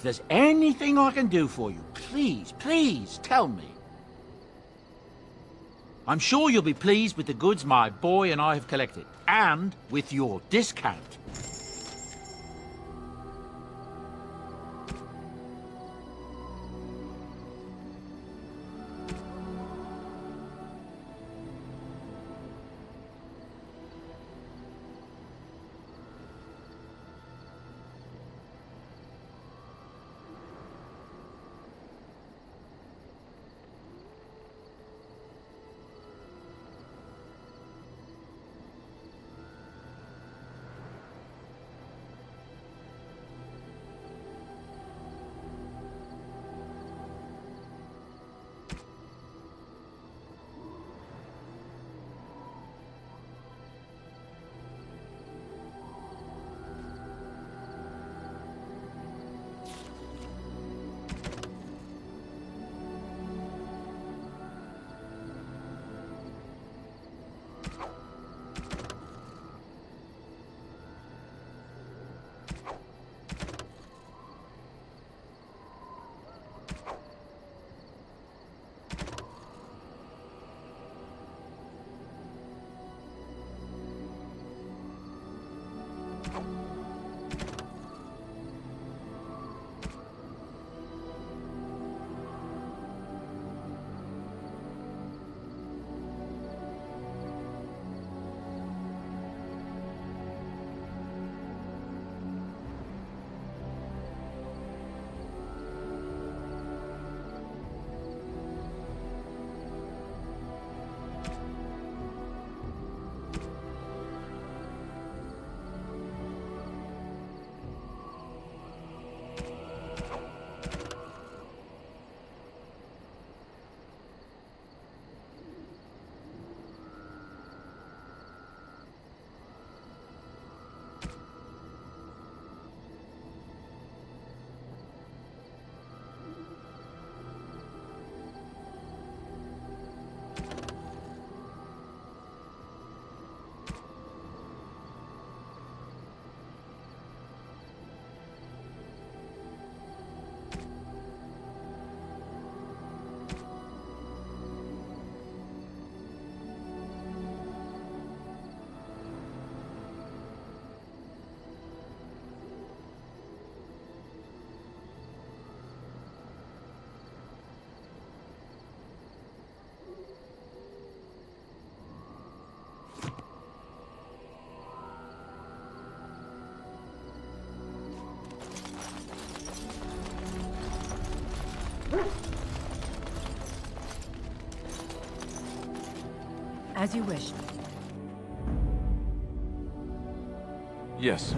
If there's anything I can do for you, please, please tell me. I'm sure you'll be pleased with the goods my boy and I have collected, and with your discount. As you wish. Yes.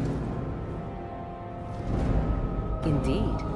Indeed.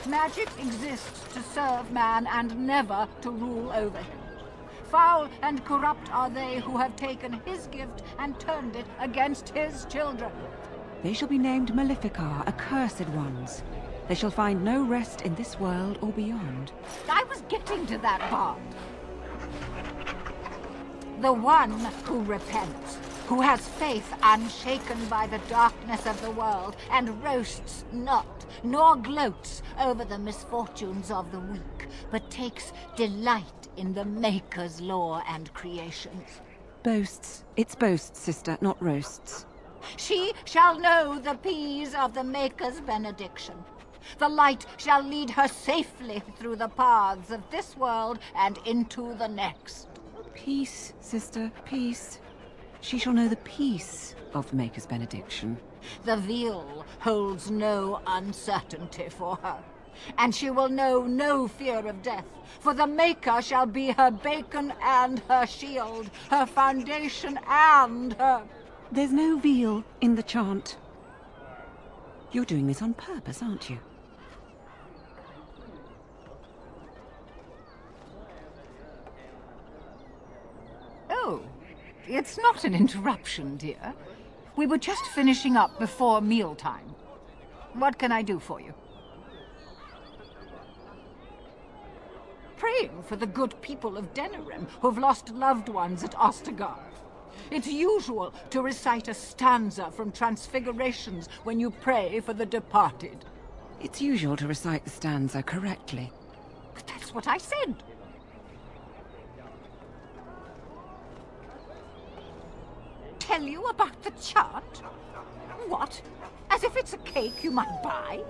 Magic exists to serve man and never to rule over him. Foul and corrupt are they who have taken his gift and turned it against his children. They shall be named Maleficar, accursed ones. They shall find no rest in this world or beyond. I was getting to that part. The one who repents, who has faith unshaken by the darkness of the world, and roasts not, nor gloats over the misfortunes of the weak, but takes delight in the Maker's lore and creations. Boasts. It's boasts, sister, not roasts. She shall know the peace of the Maker's benediction. The light shall lead her safely through the paths of this world and into the next. Peace, sister, peace. She shall know the peace of the Maker's benediction. The veil holds no uncertainty for her, and she will know no fear of death, for the Maker shall be her beacon and her shield, her foundation and her... There's no veal in the chant. You're doing this on purpose, aren't you? Oh, it's not an interruption, dear. We were just finishing up before mealtime. What can I do for you? Praying for the good people of Denerim who've lost loved ones at Ostagar. It's usual to recite a stanza from Transfigurations when you pray for the departed. It's usual to recite the stanza correctly. But that's what I said. Tell you about the chant? What? As if it's a cake you might buy?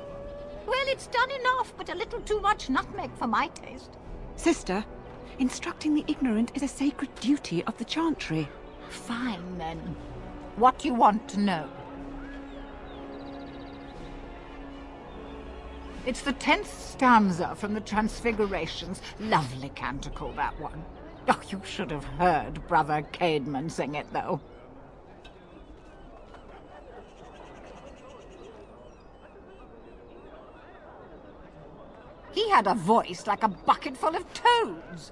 Well, it's done enough, but a little too much nutmeg for my taste. Sister, instructing the ignorant is a sacred duty of the chantry. Fine, then. What do you want to know? It's the 10th stanza from the Transfigurations. Lovely canticle, that one. Oh, you should have heard Brother Caedmon sing it, though. He had a voice like a bucket full of toads.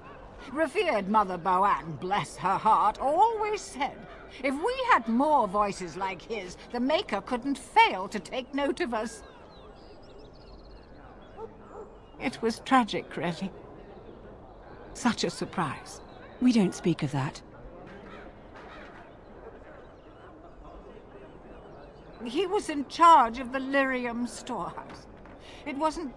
Revered Mother Boanne, bless her heart, always said, if we had more voices like his, the Maker couldn't fail to take note of us. It was tragic, really. Such a surprise. We don't speak of that. He was in charge of the lyrium storehouse. It wasn't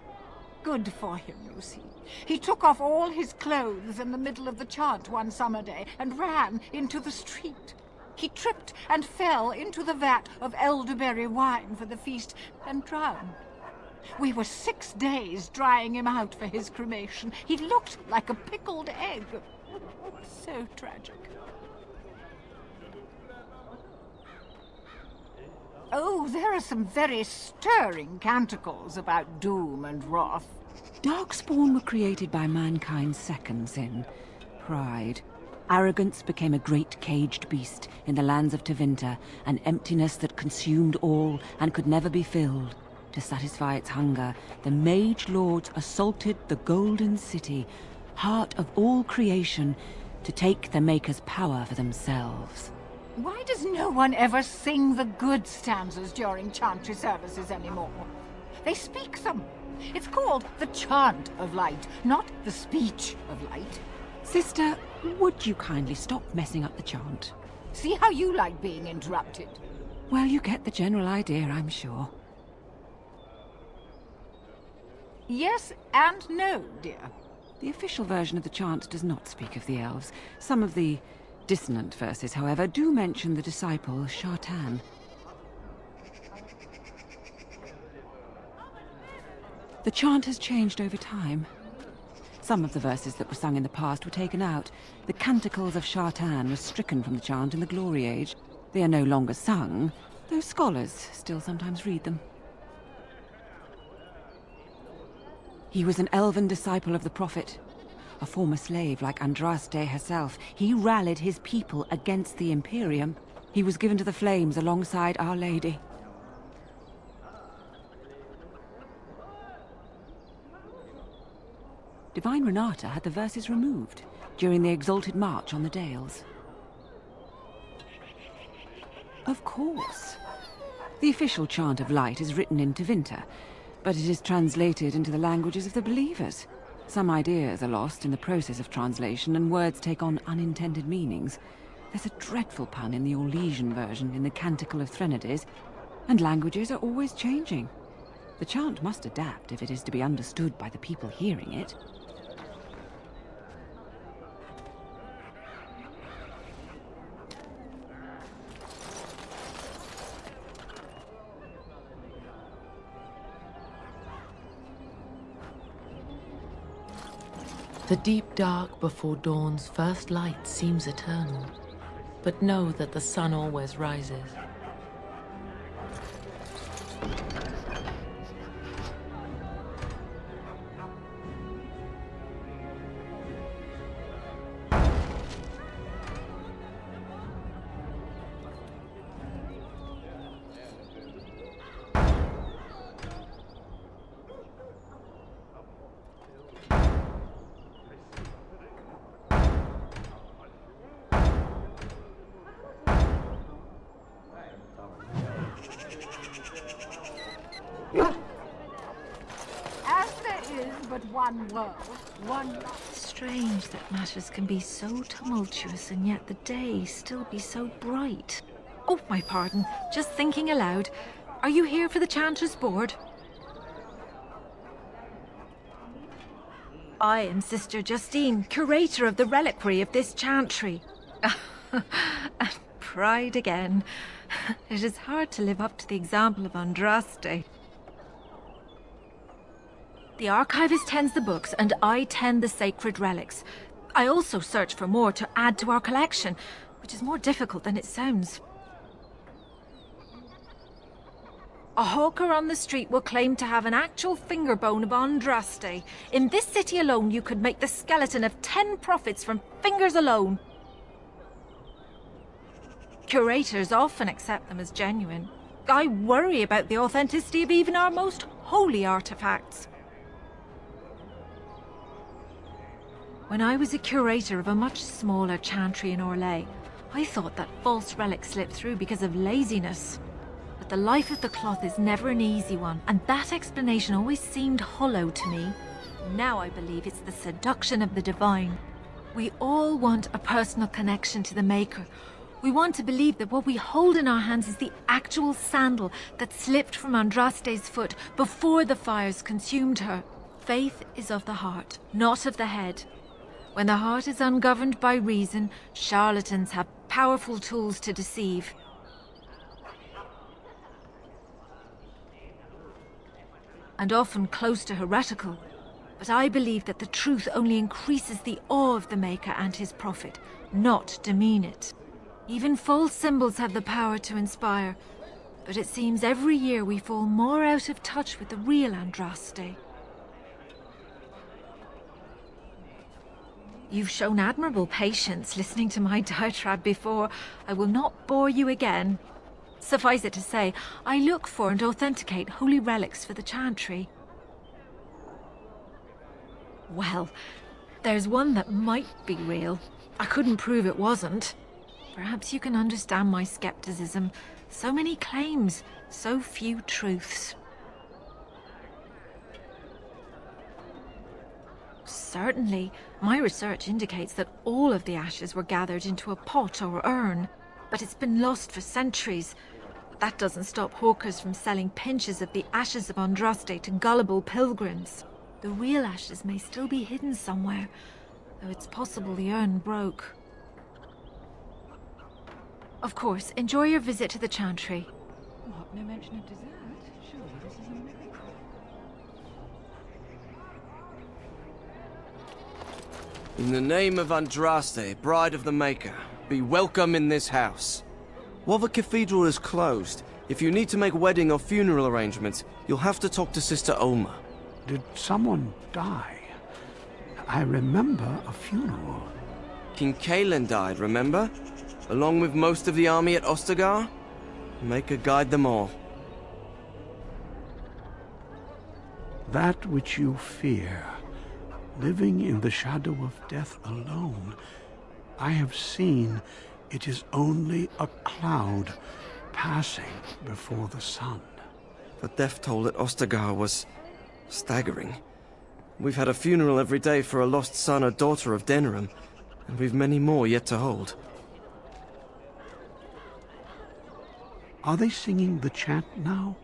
good for him, you see. He took off all his clothes in the middle of the chant one summer day and ran into the street. He tripped and fell into the vat of elderberry wine for the feast and drowned. We were 6 days drying him out for his cremation. He looked like a pickled egg. So tragic. Oh, there are some very stirring canticles about doom and wrath. Darkspawn were created by mankind's second sin, pride. Arrogance became a great caged beast in the lands of Tevinter, an emptiness that consumed all and could never be filled. To satisfy its hunger, the mage lords assaulted the Golden City, heart of all creation, to take the Maker's power for themselves. Why does no one ever sing the good stanzas during chantry services anymore? They speak them. It's called the chant of light, not the speech of light. Sister, would you kindly stop messing up the chant? See how you like being interrupted. Well, you get the general idea, I'm sure. Yes and no, dear. The official version of the chant does not speak of the elves. Some of the dissonant verses, however, do mention the disciple Shartan. The chant has changed over time. Some of the verses that were sung in the past were taken out. The canticles of Shartan were stricken from the chant in the Glory Age. They are no longer sung, though scholars still sometimes read them. He was an elven disciple of the Prophet. A former slave like Andraste herself, he rallied his people against the Imperium. He was given to the flames alongside Our Lady. Divine Renata had the verses removed during the Exalted March on the Dales. Of course. The official chant of light is written in Tevinter, but it is translated into the languages of the believers. Some ideas are lost in the process of translation, and words take on unintended meanings. There's a dreadful pun in the Orlesian version in the Canticle of Threnodies, and languages are always changing. The chant must adapt if it is to be understood by the people hearing it. The deep dark before dawn's first light seems eternal, but know that the sun always rises. As there is but one world, one life. Strange that matters can be so tumultuous and yet the day still be so bright. Oh, my pardon. Just thinking aloud. Are you here for the Chanter's Board? I am Sister Justine, curator of the reliquary of this chantry. And pride again. It is hard to live up to the example of Andraste. The archivist tends the books, and I tend the sacred relics. I also search for more to add to our collection, which is more difficult than it sounds. A hawker on the street will claim to have an actual finger bone of Andraste. In this city alone, you could make the skeleton of 10 prophets from fingers alone. Curators often accept them as genuine. I worry about the authenticity of even our most holy artifacts. When I was a curator of a much smaller chantry in Orlais, I thought that false relics slipped through because of laziness. But the life of the cloth is never an easy one, and that explanation always seemed hollow to me. Now I believe it's the seduction of the divine. We all want a personal connection to the Maker. We want to believe that what we hold in our hands is the actual sandal that slipped from Andraste's foot before the fires consumed her. Faith is of the heart, not of the head. When the heart is ungoverned by reason, charlatans have powerful tools to deceive. And often close to heretical. But I believe that the truth only increases the awe of the Maker and his prophet, not demean it. Even false symbols have the power to inspire, but it seems every year we fall more out of touch with the real Andraste. You've shown admirable patience listening to my diatribe before. I will not bore you again. Suffice it to say, I look for and authenticate holy relics for the chantry. Well, there's one that might be real. I couldn't prove it wasn't. Perhaps you can understand my skepticism. So many claims, so few truths. Certainly, my research indicates that all of the ashes were gathered into a pot or urn, but it's been lost for centuries. That doesn't stop hawkers from selling pinches of the ashes of Andraste to gullible pilgrims. The real ashes may still be hidden somewhere, though it's possible the urn broke. Of course, enjoy your visit to the chantry. What? No mention of dessert? Surely this is a miracle. In the name of Andraste, Bride of the Maker, be welcome in this house. While the cathedral is closed, if you need to make wedding or funeral arrangements, you'll have to talk to Sister Olma. Did someone die? I remember a funeral. King Kalen died, remember? Along with most of the army at Ostagar? Maker guide them all. That which you fear living in the shadow of death alone, I have seen it is only a cloud passing before the sun. The death toll at Ostagar was staggering. We've had a funeral every day for a lost son or daughter of Denerim, and we've many more yet to hold. Are they singing the chant now?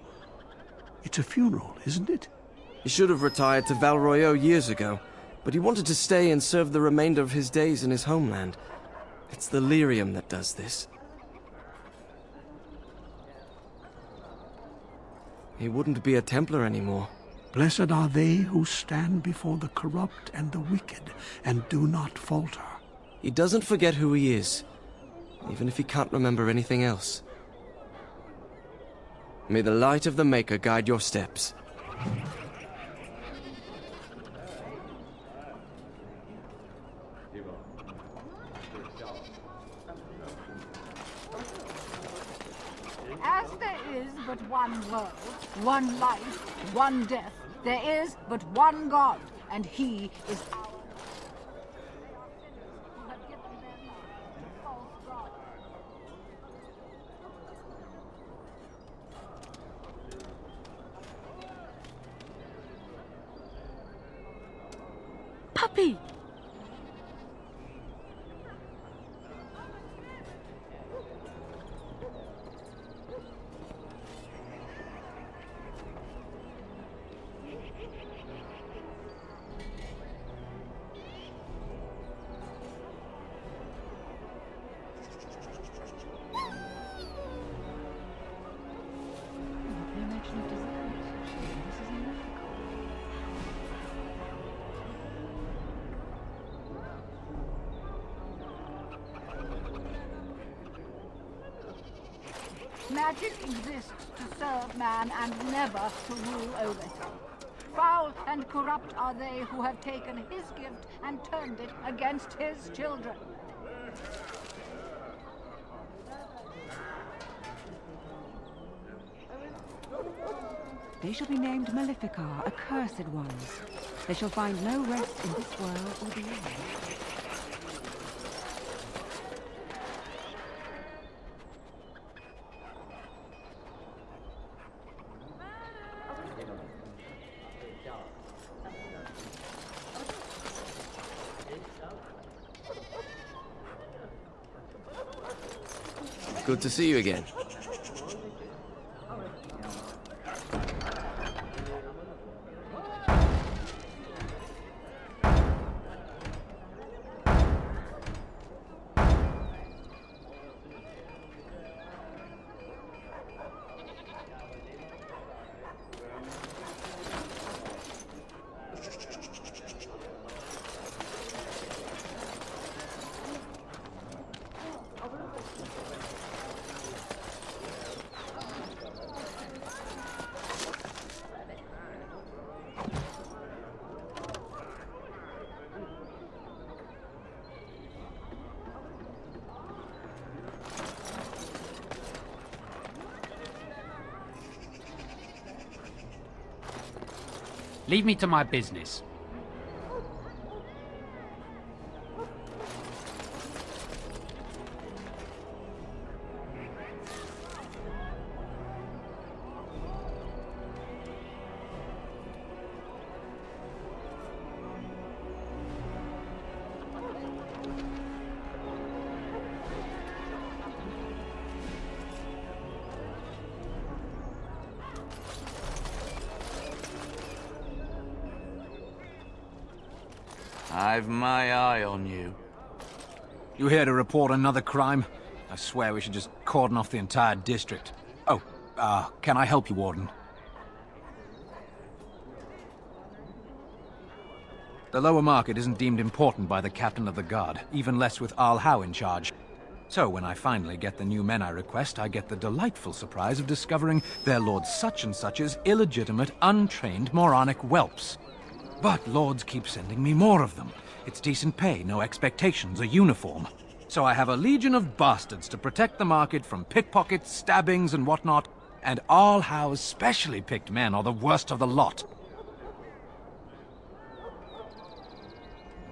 It's a funeral, isn't it? He should have retired to Val Royeaux years ago, but he wanted to stay and serve the remainder of his days in his homeland. It's the lyrium that does this. He wouldn't be a Templar anymore. Blessed are they who stand before the corrupt and the wicked and do not falter. He doesn't forget who he is, even if he can't remember anything else. May the light of the Maker guide your steps. As there is but one world, one life, one death, there is but one God, and He is our... who have given their lives to false gods. Puppy! Magic exists to serve man and never to rule over him. Foul and corrupt are they who have taken his gift and turned it against his children. They shall be named Maleficar, accursed ones. They shall find no rest in this world or beyond. Good to see you again. Leave me to my business. I've my eye on you. You here to report another crime? I swear we should just cordon off the entire district. Oh, can I help you, Warden? The lower market isn't deemed important by the captain of the guard, even less with Al Howe in charge. So when I finally get the new men I request, I get the delightful surprise of discovering their Lord Such-and-Such's illegitimate, untrained, moronic whelps. But lords keep sending me more of them. It's decent pay, no expectations, a uniform. So I have a legion of bastards to protect the market from pickpockets, stabbings, and whatnot, and Al Howe's specially picked men are the worst of the lot.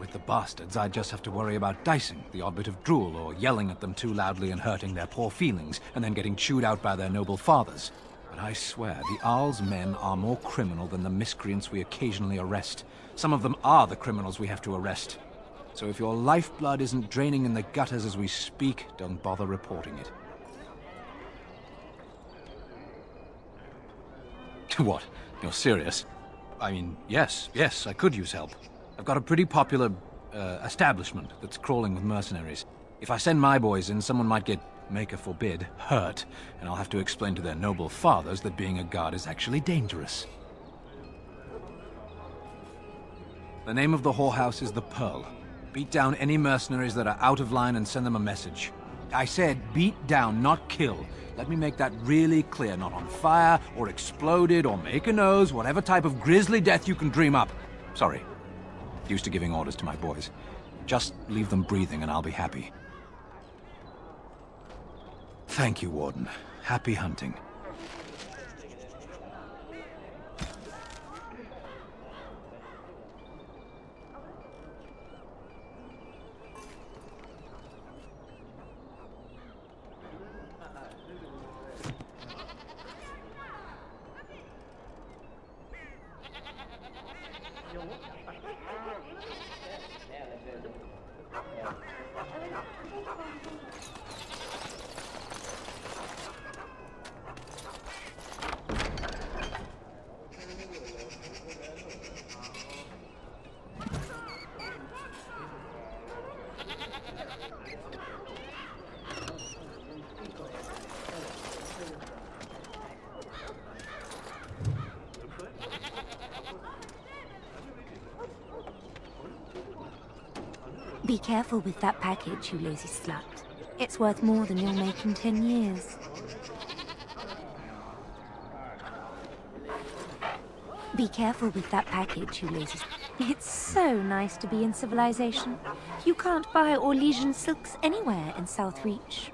With the bastards, I'd just have to worry about dicing, the odd bit of drool, or yelling at them too loudly and hurting their poor feelings, and then getting chewed out by their noble fathers. But I swear, the Arl's men are more criminal than the miscreants we occasionally arrest. Some of them are the criminals we have to arrest. So if your lifeblood isn't draining in the gutters as we speak, don't bother reporting it. What? You're serious? I mean, yes, I could use help. I've got a pretty popular, establishment that's crawling with mercenaries. If I send my boys in, someone might get, maker forbid, hurt, and I'll have to explain to their noble fathers that being a guard is actually dangerous. The name of the whorehouse is the Pearl. Beat down any mercenaries that are out of line and send them a message. I said beat down, not kill. Let me make that really clear. Not on fire, or exploded, or make a nose, whatever type of grisly death you can dream up. Sorry. Used to giving orders to my boys. Just leave them breathing and I'll be happy. Thank you, Warden. Happy hunting. Be careful with that package, you lazy slut. It's worth more than you'll make in 10 years. Be careful with that package, you lazy... It's so nice to be in civilization. You can't buy Orlesian silks anywhere in Southreach.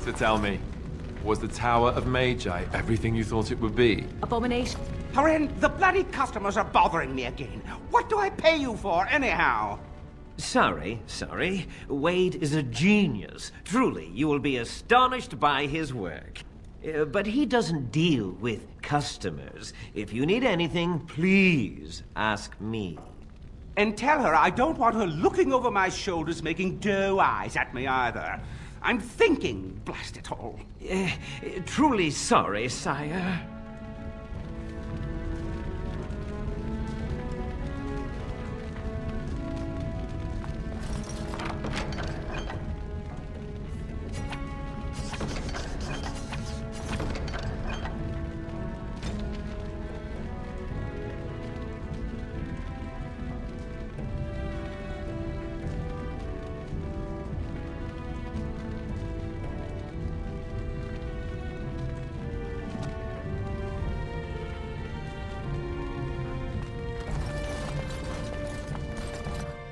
So tell me, was the Tower of Magi everything you thought it would be? Abomination. Corinne, the bloody customers are bothering me again. What do I pay you for, anyhow? Sorry. Wade is a genius. Truly, you will be astonished by his work. But he doesn't deal with customers. If you need anything, please ask me. And tell her I don't want her looking over my shoulders making doe eyes at me either. I'm thinking, blast it all. Truly sorry, sire.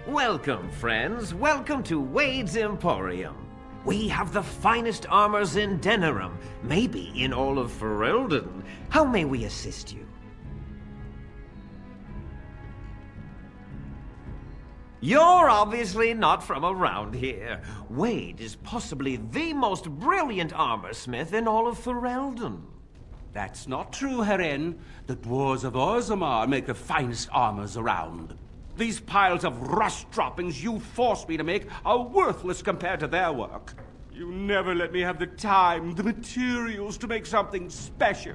Welcome, friends. Welcome to Wade's Emporium. We have the finest armors in Denerim, maybe in all of Ferelden. How may we assist you? You're obviously not from around here. Wade is possibly the most brilliant armorsmith in all of Ferelden. That's not true, Herin. The dwarves of Orzammar make the finest armors around. These piles of rust droppings you forced me to make are worthless compared to their work. You never let me have the time, the materials to make something special.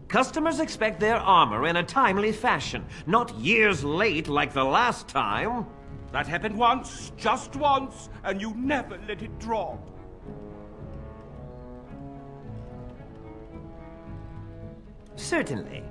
Customers expect their armor in a timely fashion, not years late like the last time. That happened once, just once, and you never let it drop. Certainly.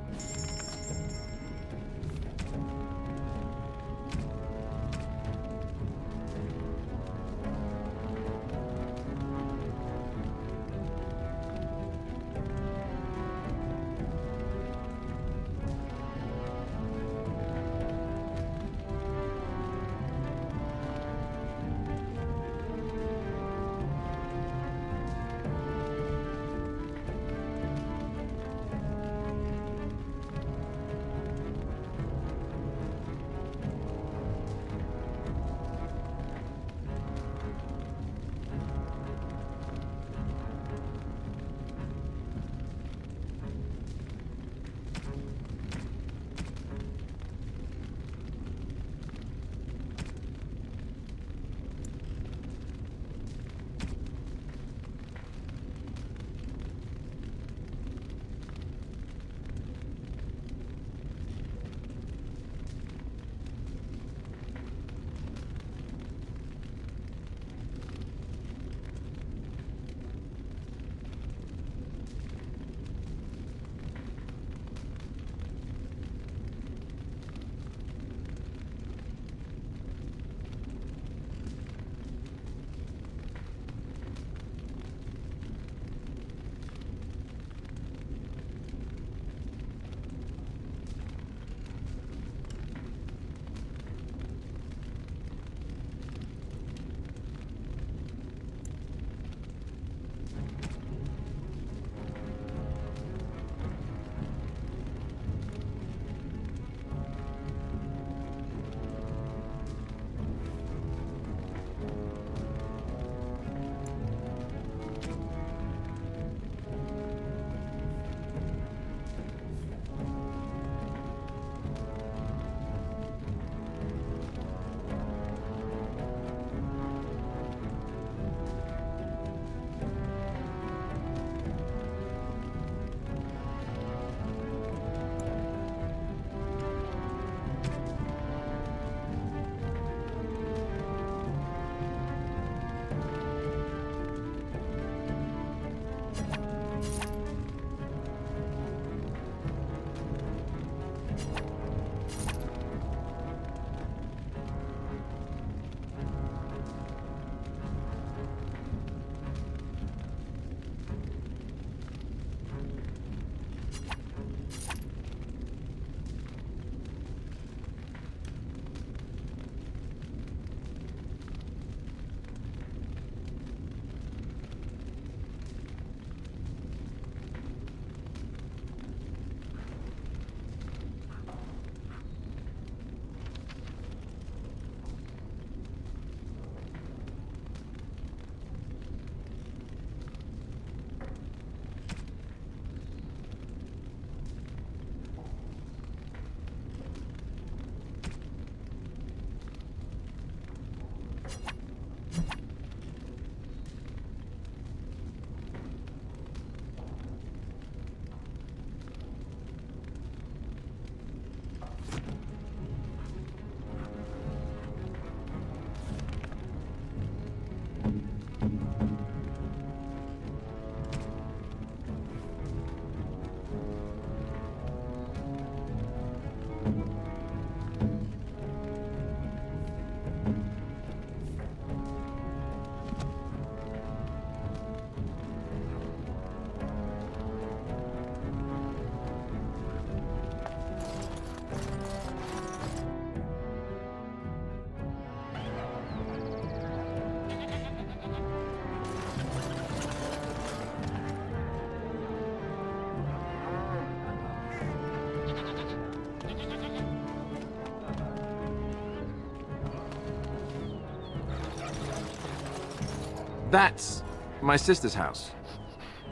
That's my sister's house.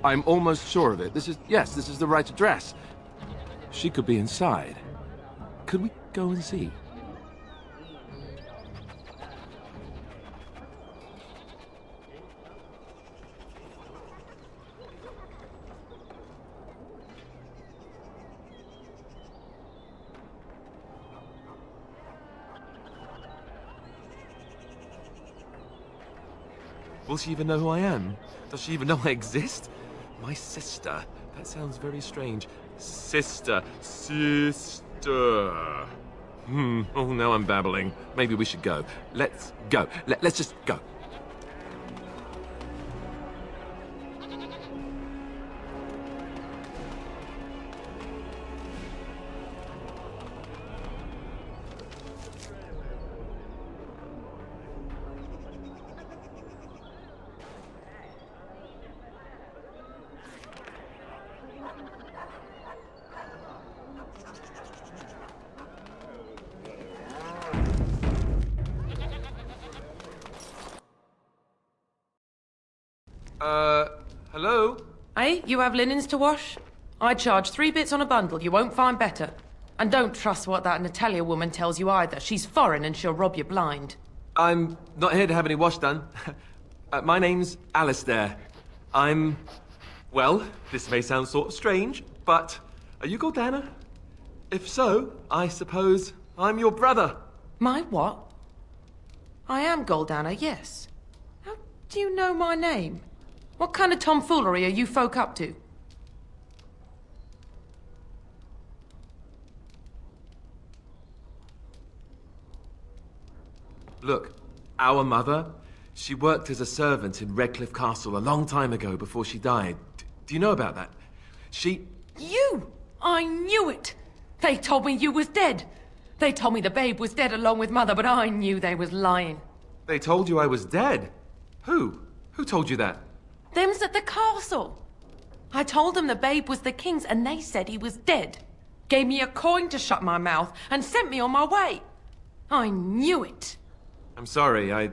I'm almost sure of it. This is the right address. She could be inside. Could we go and see? Will she even know who I am? Does she even know I exist? My sister. That sounds very strange. Sister. Oh, now I'm babbling. Maybe we should go. Let's go. Let's just go. Hello? Hey, you have linens to wash? I charge 3 bits on a bundle. You won't find better. And don't trust what that Natalia woman tells you either. She's foreign and she'll rob you blind. I'm not here to have any wash done. My name's Alistair. Well, this may sound sort of strange, but are you Goldana? If so, I suppose I'm your brother. My what? I am Goldana, yes. How do you know my name? What kind of tomfoolery are you folk up to? Look, our mother, she worked as a servant in Redcliffe Castle a long time ago before she died. Do you know about that? You! I knew it! They told me you was dead. They told me the babe was dead along with mother, but I knew they was lying. They told you I was dead? Who? Who told you that? Them's at the castle. I told them the babe was the king's and they said he was dead. Gave me a coin to shut my mouth and sent me on my way. I knew it. I'm sorry, I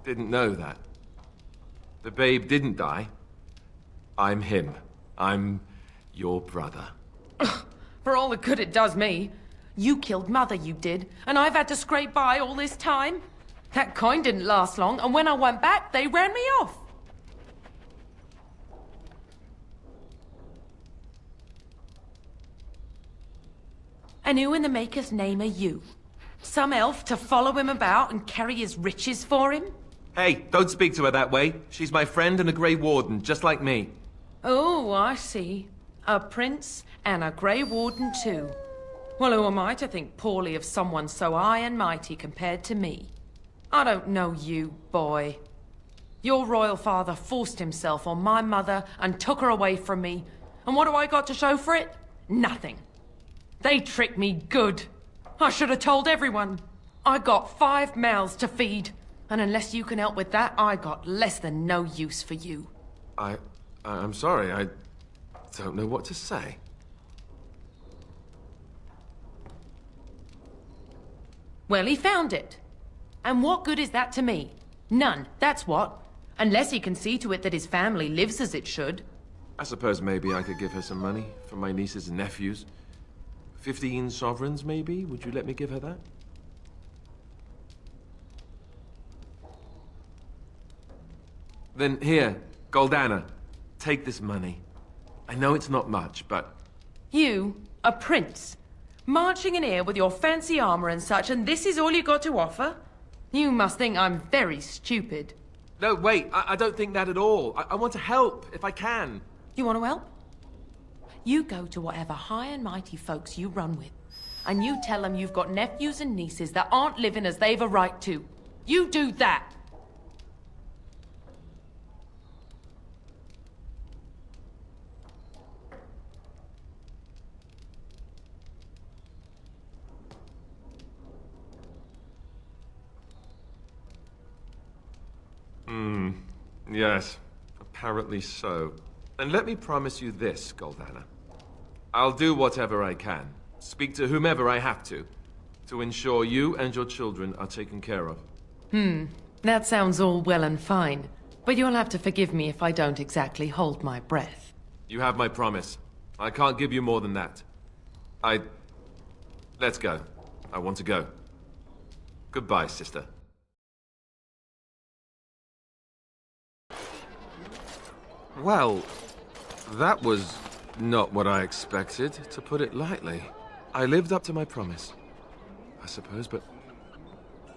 didn't know that. The babe didn't die. I'm him. I'm your brother. Ugh, for all the good it does me. You killed mother, you did, and I've had to scrape by all this time. That coin didn't last long, and when I went back, they ran me off. And who in the Maker's name are you? Some elf to follow him about and carry his riches for him? Hey, don't speak to her that way. She's my friend and a Grey Warden, just like me. Oh, I see. A prince and a Grey Warden too. Well, who am I to think poorly of someone so high and mighty compared to me? I don't know you, boy. Your royal father forced himself on my mother and took her away from me. And what do I got to show for it? Nothing. They tricked me good. I should have told everyone. I got 5 mouths to feed. And unless you can help with that, I got less than no use for you. I'm sorry, I don't know what to say. Well, he found it. And what good is that to me? None, that's what. Unless he can see to it that his family lives as it should. I suppose maybe I could give her some money for my nieces and nephews. 15 sovereigns, maybe? Would you let me give her that? Then here, Goldana, take this money. I know it's not much, but... You, a prince, marching in here with your fancy armor and such, and this is all you got to offer? You must think I'm very stupid. No, wait, I don't think that at all. I want to help, if I can. You want to help? You go to whatever high and mighty folks you run with, and you tell them you've got nephews and nieces that aren't living as they've a right to. You do that! Yes, apparently so. And let me promise you this, Goldana. I'll do whatever I can, speak to whomever I have to ensure you and your children are taken care of. That sounds all well and fine. but you'll have to forgive me if I don't exactly hold my breath. You have my promise. I can't give you more than that. Let's go. I want to go. Goodbye, sister. Well, that was not what I expected, to put it lightly. I lived up to my promise, I suppose, but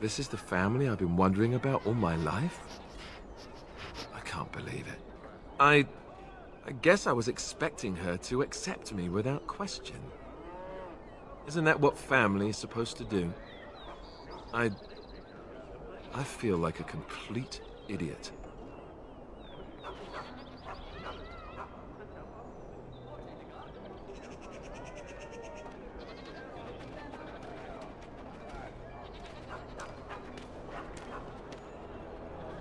this is the family I've been wondering about all my life? I can't believe it. I guess I was expecting her to accept me without question. Isn't that what family is supposed to do? I feel like a complete idiot.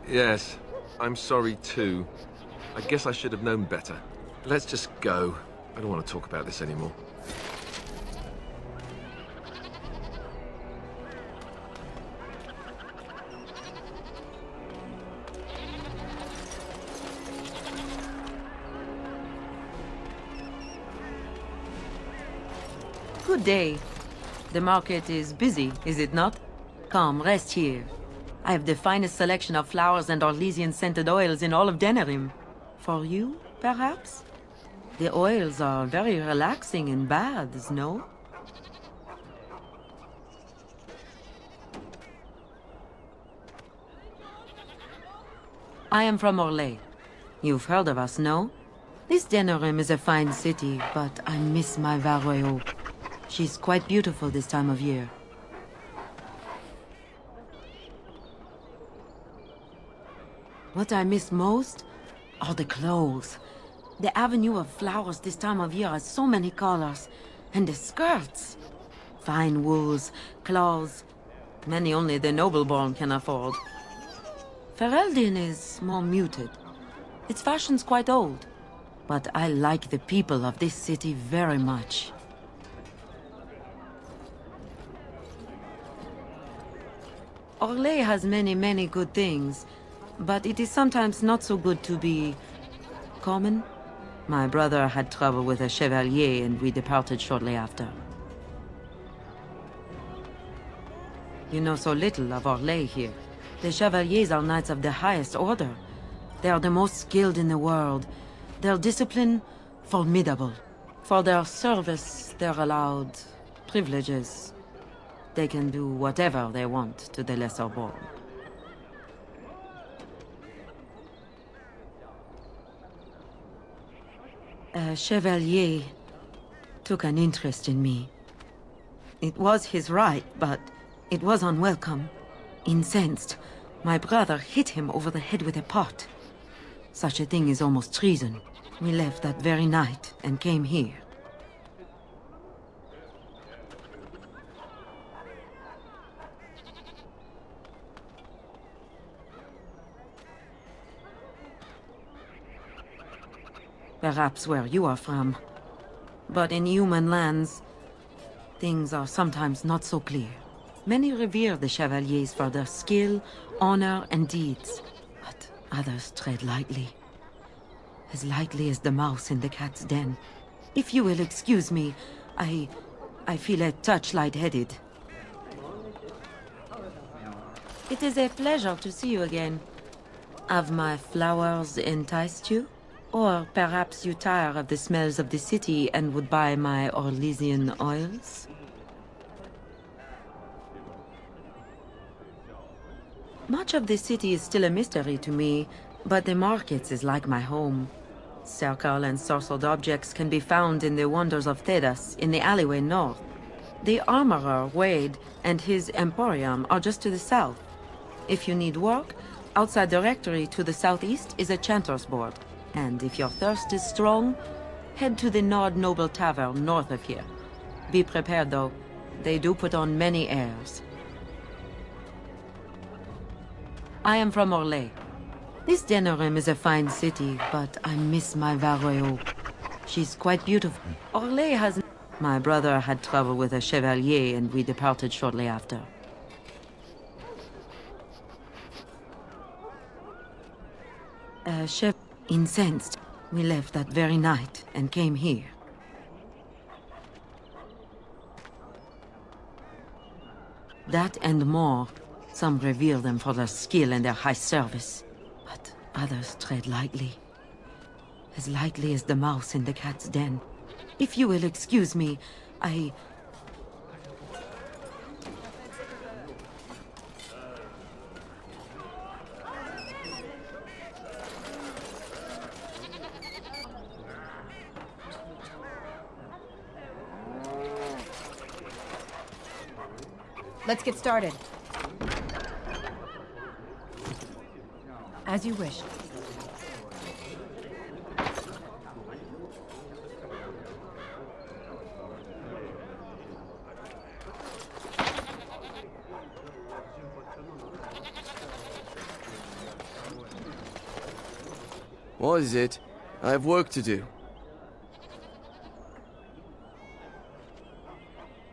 Yes, I'm sorry too. I guess I should have known better. Let's just go. I don't want to talk about this anymore. Good day. The market is busy, is it not? Come, rest here. I have the finest selection of flowers and Orlesian-scented oils in all of Denerim. For you, perhaps? The oils are very relaxing in baths, no? I am from Orlais. You've heard of us, no? This Denerim is a fine city, but I miss my Varroyo. She's quite beautiful this time of year. What I miss most are the clothes. The avenue of flowers this time of year has so many colors. And the skirts. Fine wools, cloths, many only the noble-born can afford. Ferelden is more muted. Its fashion's quite old. But I like the people of this city very much. Orlais has many good things. But it is sometimes not so good to be common. My brother had trouble with a chevalier and we departed shortly after. You know so little of Orlais here. The chevaliers are knights of the highest order. They are the most skilled in the world. Their discipline, formidable. For their service, they're allowed privileges. They can do whatever they want to the lesser born. A chevalier took an interest in me. It was his right, but it was unwelcome. Incensed, my brother hit him over the head with a pot. Such a thing is almost treason. We left that very night and came here. Perhaps where you are from. But in human lands, things are sometimes not so clear. Many revere the chevaliers for their skill, honor, and deeds. But others tread lightly. As lightly as the mouse in the cat's den. If you will excuse me, I feel a touch lightheaded. It is a pleasure to see you again. Have my flowers enticed you? Or perhaps you tire of the smells of the city and would buy my Orlesian oils? Much of the city is still a mystery to me, but the markets is like my home. Circle and sorcered objects can be found in the wonders of Thedas, in the alleyway north. The armorer, Wade, and his emporium are just to the south. If you need work, outside the rectory to the southeast is a chanter's board. And if your thirst is strong, head to the Nord Noble Tavern north of here. Be prepared, though. They do put on many airs. I am from Orlais. This Denerim is a fine city, but I miss my Varroyo. She's quite beautiful. Orlais has... My brother had trouble with a chevalier and we departed shortly after. Chef, incensed, we left that very night and came here. That and more. Some revere them for their skill and their high service, but others tread lightly. As lightly as the mouse in the cat's den. If you will excuse me, Let's get started. As you wish. What is it? I have work to do.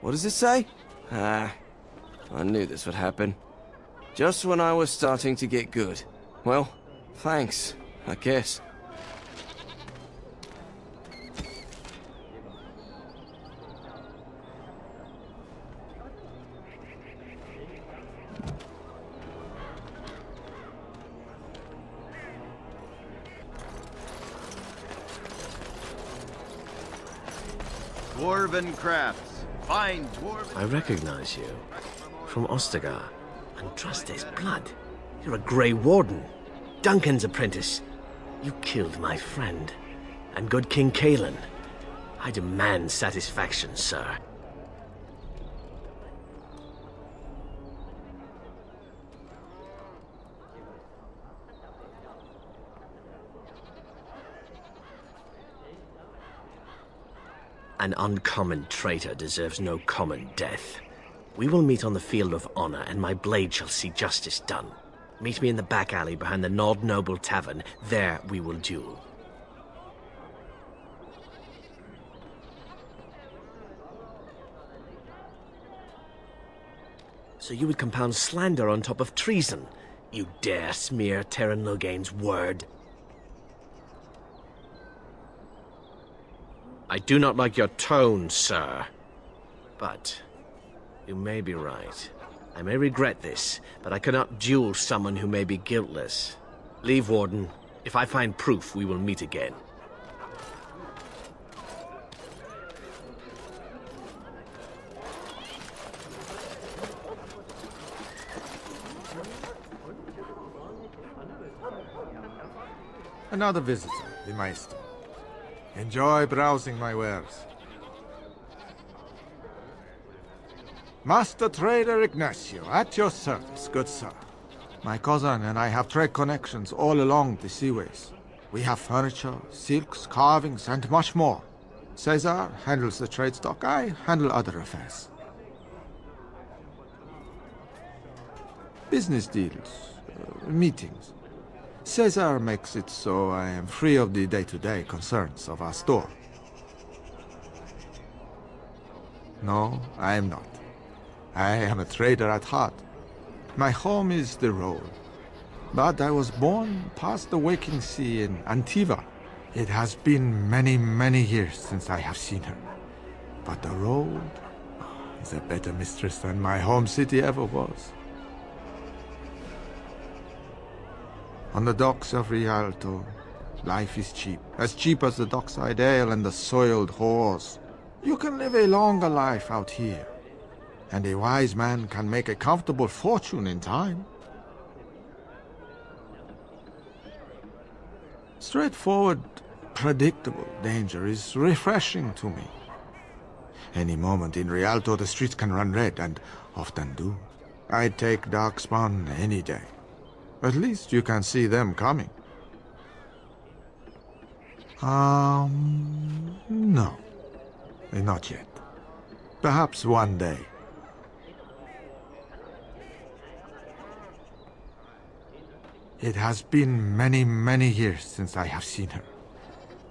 What does it say? I knew this would happen. Just when I was starting to get good. Well, thanks, I guess. Dwarven crafts. Fine dwarven... I recognize you. From Ostagar. Andraste's blood. You're a Grey Warden. Duncan's apprentice. You killed my friend. And good King Kalen. I demand satisfaction, sir. An uncommon traitor deserves no common death. We will meet on the field of honor, and my blade shall see justice done. Meet me in the back alley behind the Nod Noble Tavern. There we will duel. So you would compound slander on top of treason? You dare smear Terran Loghain's word? I do not like your tone, sir. But you may be right. I may regret this, but I cannot duel someone who may be guiltless. Leave, Warden. If I find proof, we will meet again. Another visitor, the Maester. Enjoy browsing my wares. Master Trader Ignacio, at your service, good sir. My cousin and I have trade connections all along the seaways. We have furniture, silks, carvings, and much more. Caesar handles the trade stock, I handle other affairs. Business deals, meetings. Caesar makes it so I am free of the day-to-day concerns of our store. No, I am not. I am a trader at heart. My home is the road. But I was born past the waking sea in Antiva. It has been many, many years since I have seen her. But the road is a better mistress than my home city ever was. On the docks of Rialto, life is cheap. As cheap as the dockside ale and the soiled whores. You can live a longer life out here. And a wise man can make a comfortable fortune in time. Straightforward, predictable danger is refreshing to me. Any moment in Rialto the streets can run red, and often do. I'd take Darkspawn any day. At least you can see them coming. No. Not yet. Perhaps one day. It has been many, many years since I have seen her.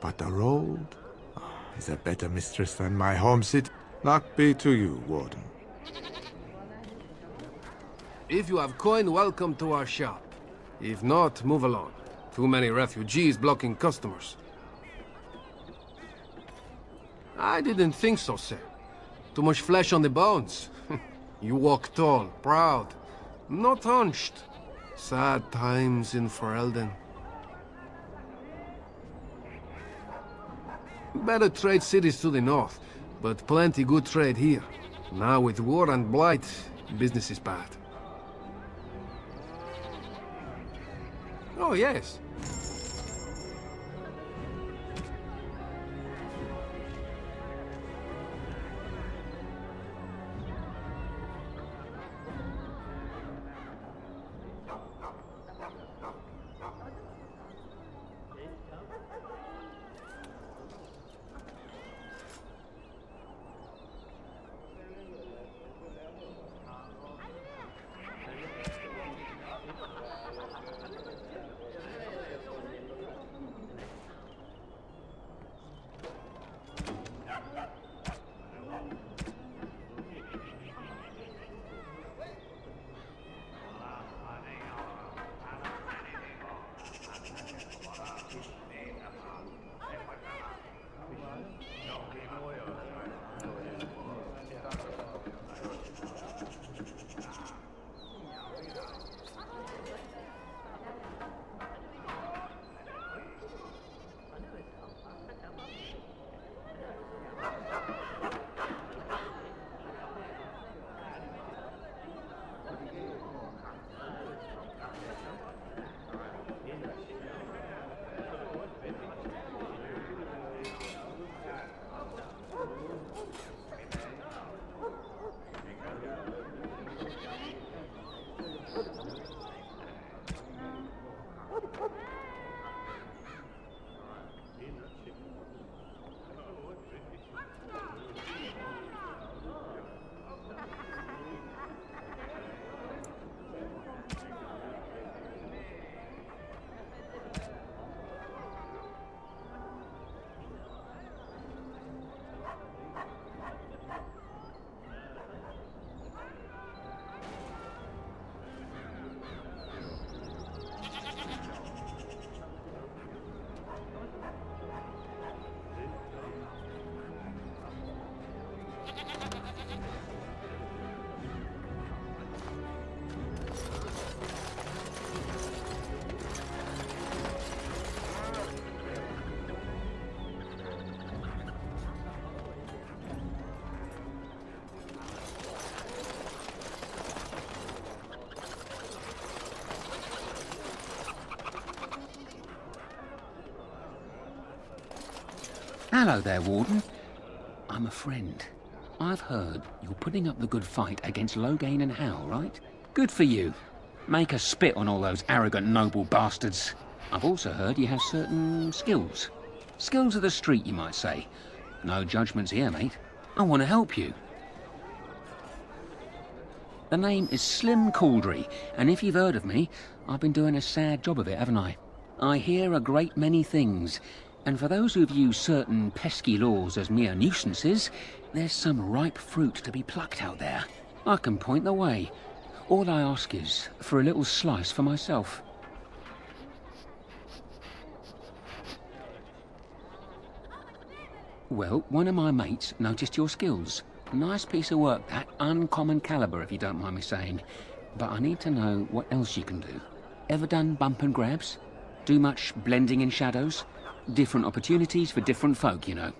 But the road is a better mistress than my home city. Luck be to you, Warden. If you have coin, welcome to our shop. If not, move along. Too many refugees blocking customers. I didn't think so, sir. Too much flesh on the bones. You walk tall, proud, not hunched. Sad times in Ferelden. Better trade cities to the north, but plenty good trade here. Now with war and blight, business is bad. Oh, yes. Hello there, Warden. I'm a friend. I've heard you're putting up the good fight against Loghain and Howe, right? Good for you. Make us spit on all those arrogant noble bastards. I've also heard you have certain skills. Skills of the street, you might say. No judgments here, mate. I want to help you. The name is Slim Cauldry, and if you've heard of me, I've been doing a sad job of it, haven't I? I hear a great many things. And for those who view certain pesky laws as mere nuisances, there's some ripe fruit to be plucked out there. I can point the way. All I ask is for a little slice for myself. Well, one of my mates noticed your skills. Nice piece of work, that. Uncommon caliber, if you don't mind me saying. But I need to know what else you can do. Ever done bump and grabs? Do much blending in shadows? Different opportunities for different folk, you know.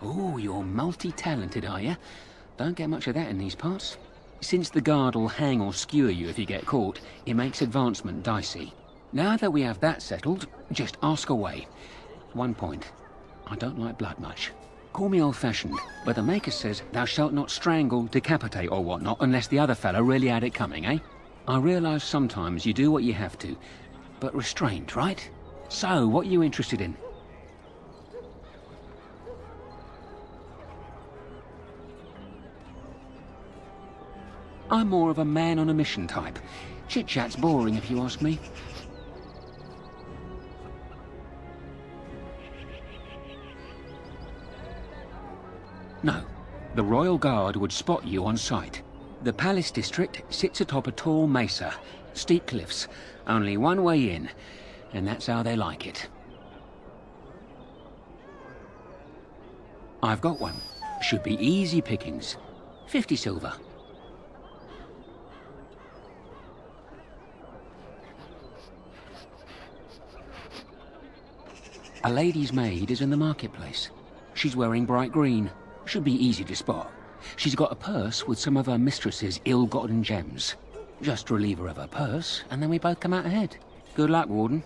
Oh, you're multi-talented, are you? Don't get much of that in these parts. Since the guard'll hang or skewer you if you get caught, it makes advancement dicey. Now that we have that settled, just ask away. One point. I don't like blood much. Call me old-fashioned, but the Maker says thou shalt not strangle, decapitate or whatnot unless the other fellow really had it coming, eh? I realise sometimes you do what you have to, but restrained, right? So, what are you interested in? I'm more of a man on a mission type. Chit-chat's boring if you ask me. No, the Royal Guard would spot you on sight. The Palace District sits atop a tall mesa, steep cliffs, only one way in, and that's how they like it. I've got one. Should be easy pickings. 50 silver. A lady's maid is in the marketplace. She's wearing bright green. Should be easy to spot. She's got a purse with some of her mistress's ill-gotten gems. Just relieve her of her purse, and then we both come out ahead. Good luck, Warden.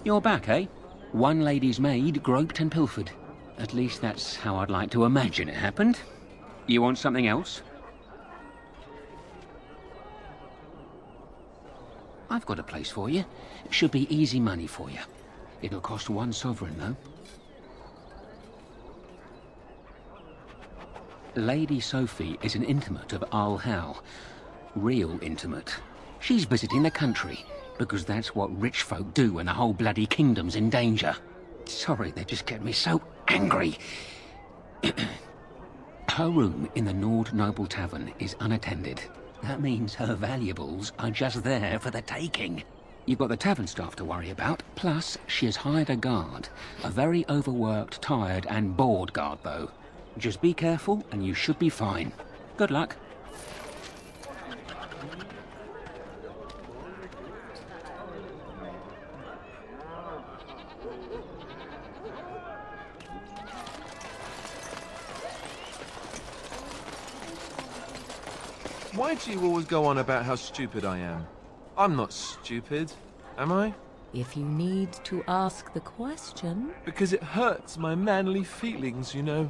You're back, eh? One lady's maid groped and pilfered. At least that's how I'd like to imagine it happened. You want something else? I've got a place for you. Should be easy money for you. It'll cost 1 sovereign, though. Lady Sophie is an intimate of Al Hal. Real intimate. She's visiting the country, because that's what rich folk do when the whole bloody kingdom's in danger. Sorry, they just get me so angry. Her room in the Nord Noble Tavern is unattended. That means her valuables are just there for the taking. You've got the tavern staff to worry about, plus she has hired a guard. A very overworked, tired and bored guard, though. Just be careful and you should be fine. Good luck. Why do you always go on about how stupid I am? I'm not stupid, am I? If you need to ask the question... Because it hurts my manly feelings, you know.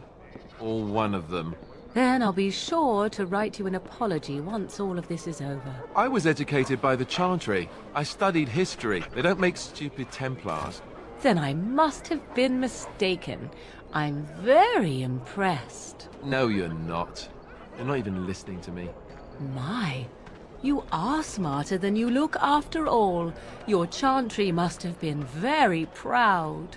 Or one of them. Then I'll be sure to write you an apology once all of this is over. I was educated by the Chantry. I studied history. They don't make stupid Templars. Then I must have been mistaken. I'm very impressed. No, you're not. You're not even listening to me. My, you are smarter than you look after all. Your Chantry must have been very proud.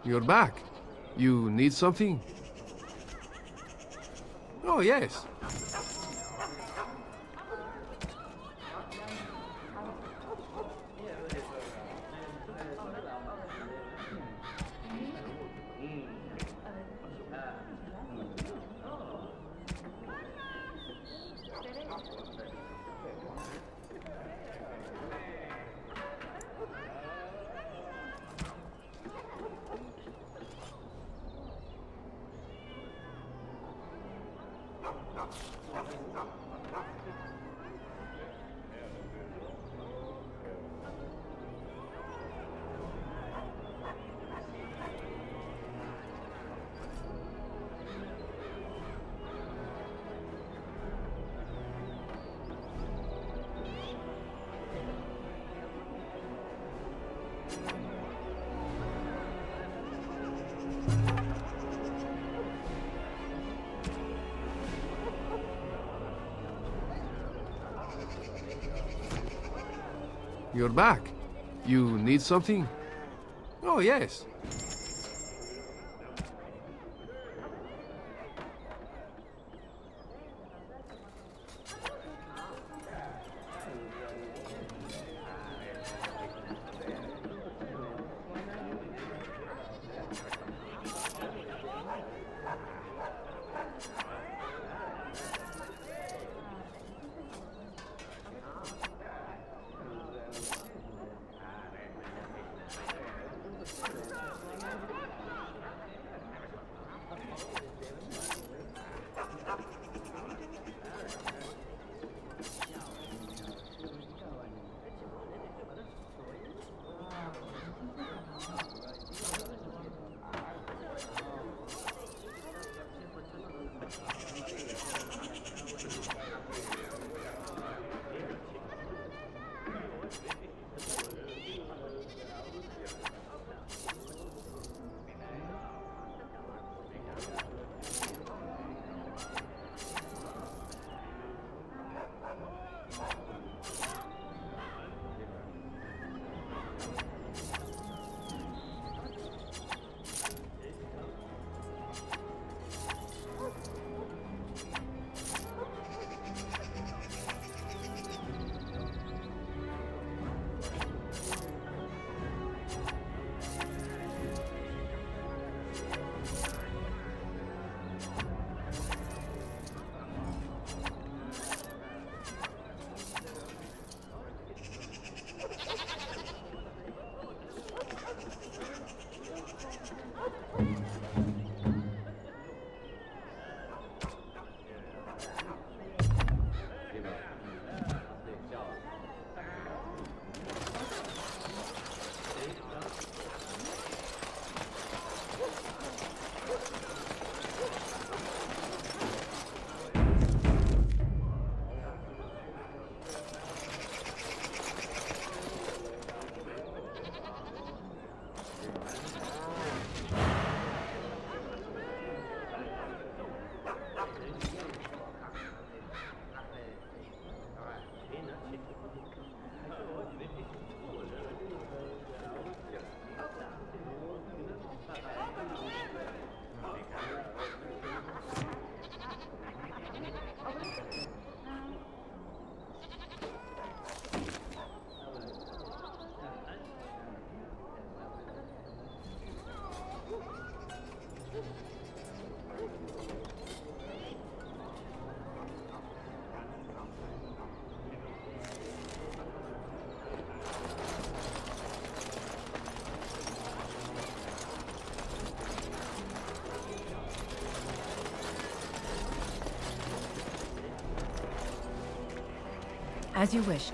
You're back. You need something? Oh, yes. You're back. You need something? Oh, yes. As you wish.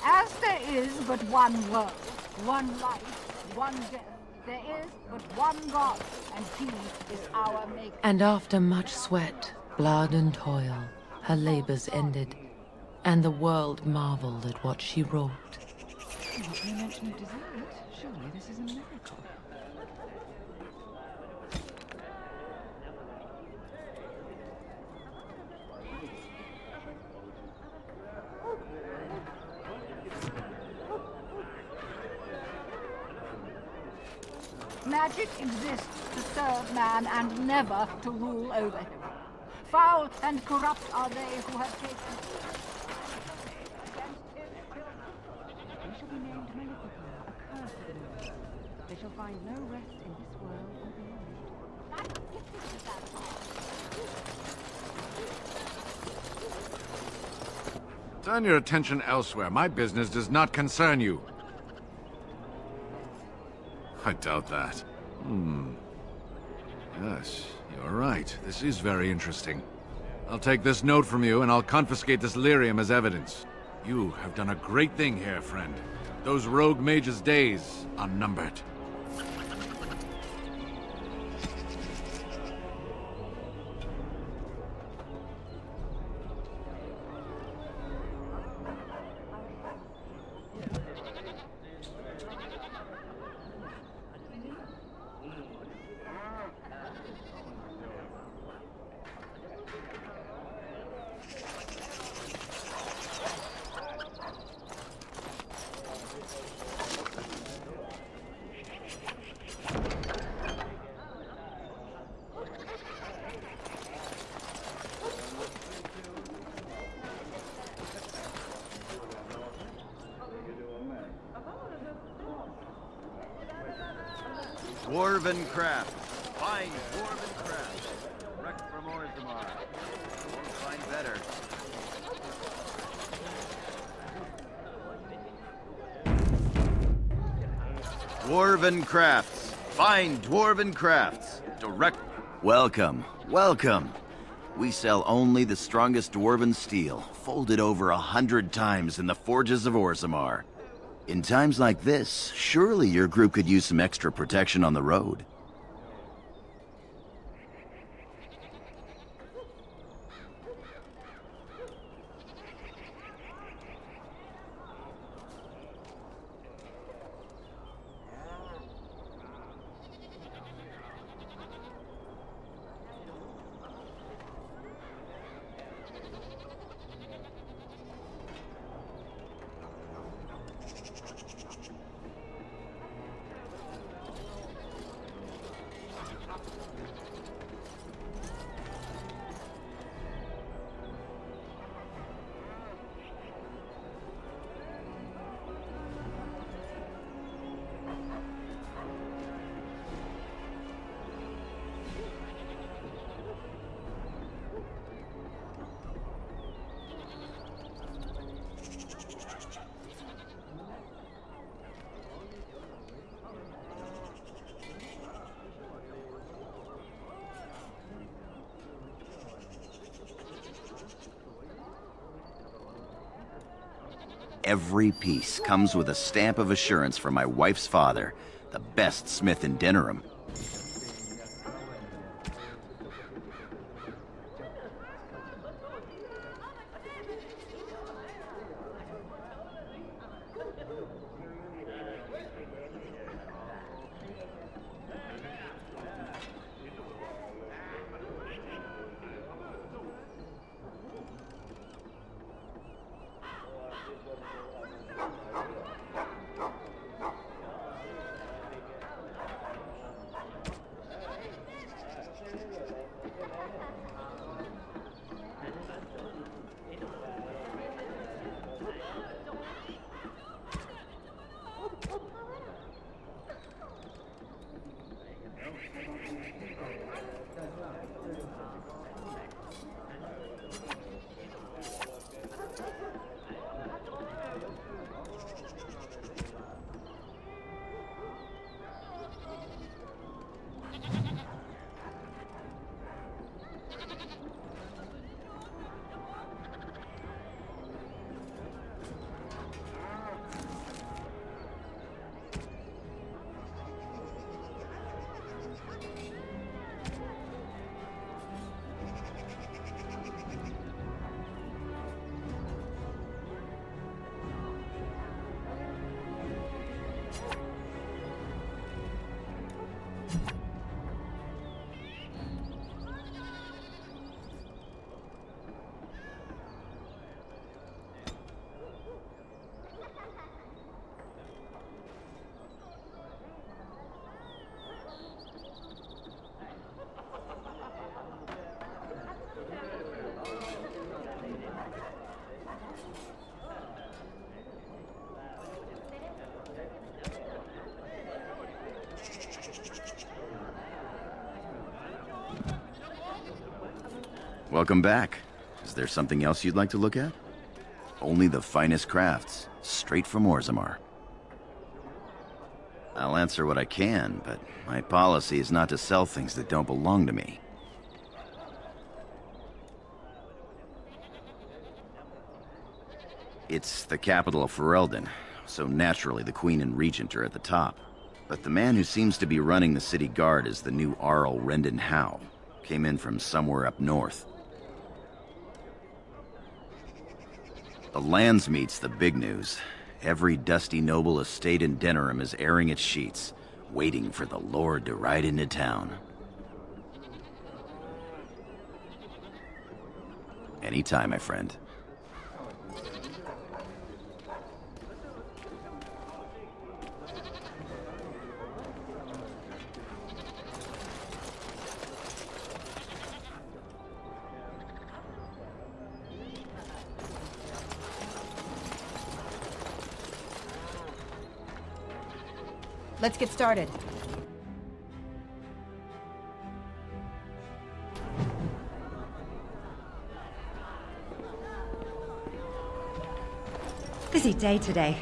As there is but one world, one life, one death, there is but one God, and He is our Maker. And after much sweat, blood and toil, her labors ended, and the world marveled at what she wrought. What can you mention of dessert? Surely this is a miracle. Magic exists to serve man and never to rule over him. Foul and corrupt are they who have taken... They shall be named Malefica, accursed. They shall find no rest in this world or beyond. Turn your attention elsewhere. My business does not concern you. I doubt that. Yes, you're right. This is very interesting. I'll take this note from you, and I'll confiscate this lyrium as evidence. You have done a great thing here, friend. Those rogue mages' days are numbered. Dwarven craft. Fine dwarven craft. Wrecked from Orzammar. Won't find better. Dwarven crafts. Fine dwarven crafts. Direct. Welcome. Welcome. We sell only the strongest dwarven steel, folded over 100 times in the forges of Orzammar. In times like this, surely your group could use some extra protection on the road. Every piece comes with a stamp of assurance from my wife's father, the best smith in Denerim. Welcome back. Is there something else you'd like to look at? Only the finest crafts, straight from Orzammar. I'll answer what I can, but my policy is not to sell things that don't belong to me. It's the capital of Ferelden, so naturally the Queen and Regent are at the top. But the man who seems to be running the city guard is the new Arl Rendon Howe. Came in from somewhere up north. The Landsmeet's the big news. Every dusty noble estate in Denerim is airing its sheets, waiting for the Lord to ride into town. Anytime, my friend. Let's get started. Busy day today.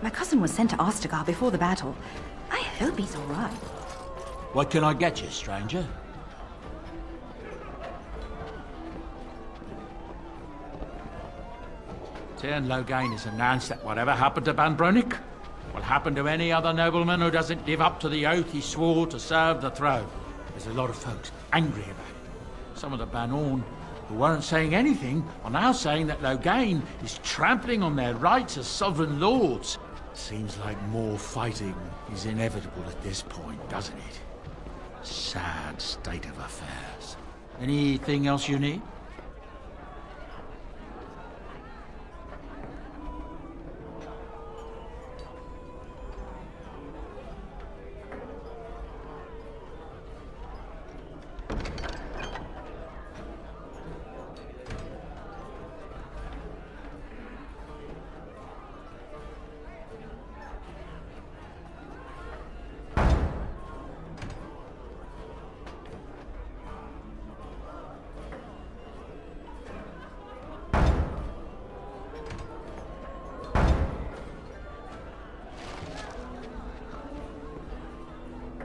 My cousin was sent to Ostagar before the battle. I hope he's all right. What can I get you, stranger? Tern Loghain has announced that whatever happened to Banbronik will happen to any other nobleman who doesn't live up to the oath he swore to serve the throne. There's a lot of folks angry about it. Some of the Banorn who weren't saying anything are now saying that Loghain is trampling on their rights as sovereign lords. Seems like more fighting is inevitable at this point, doesn't it? Sad state of affairs. Anything else you need?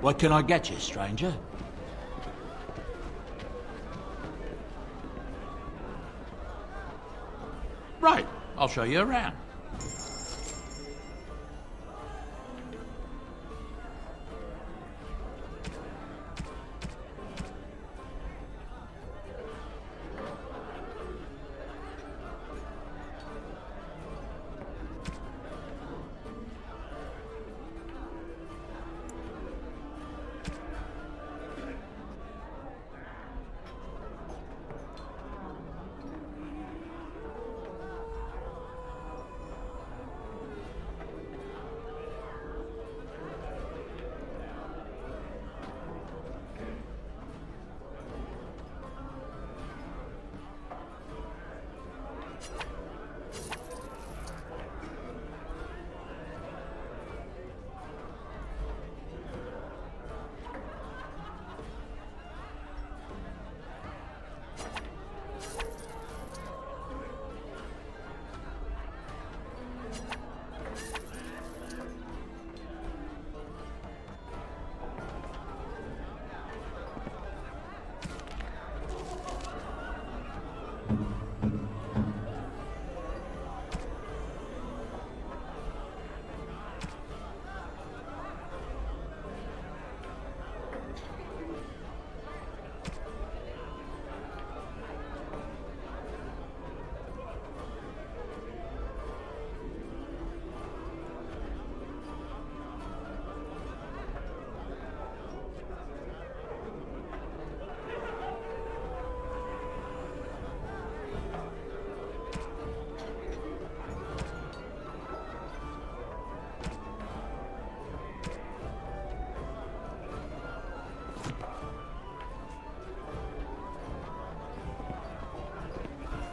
What can I get you, stranger? Right, I'll show you around.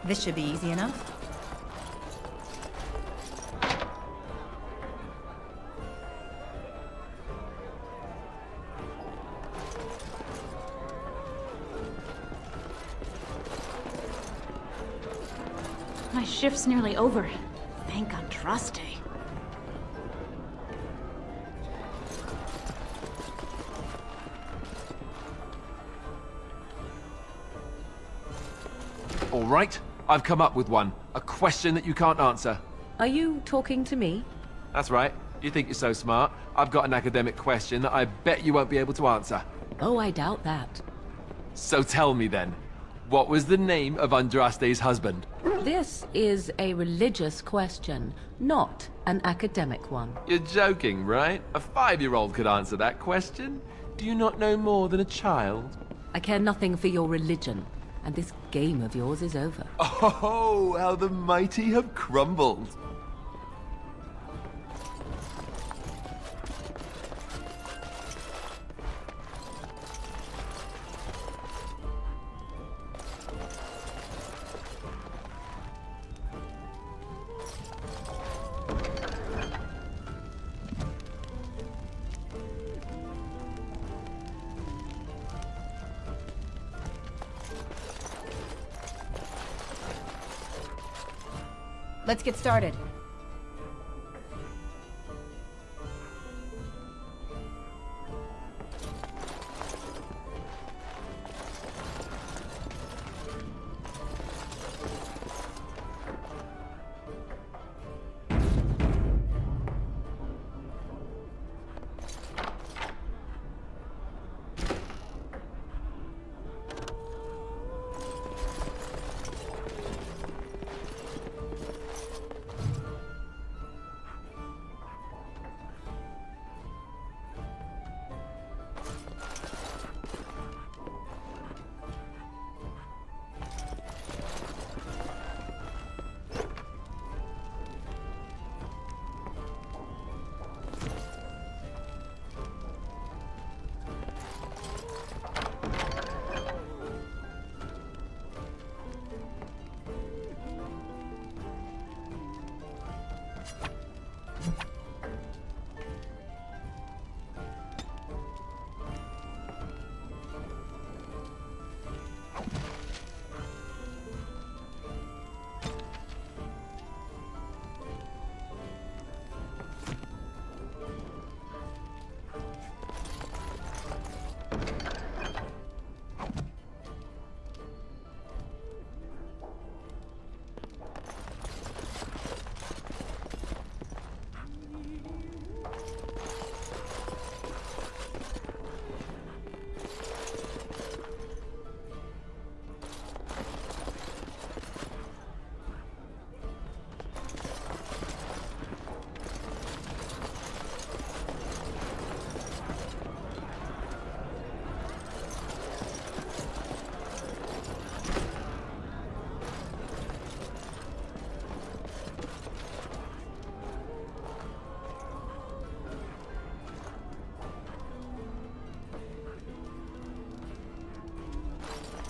This should be easy enough. My shift's nearly over. Thank Andraste. All right, I've come up with one. A question that you can't answer. Are you talking to me? That's right. You think you're so smart. I've got an academic question that I bet you won't be able to answer. Oh, I doubt that. So tell me then, what was the name of Andraste's husband? This is a religious question, not an academic one. You're joking, right? A 5-year-old could answer that question. Do you not know more than a child? I care nothing for your religion, and this game of yours is over. Oh, how the mighty have crumbled. Let's get started.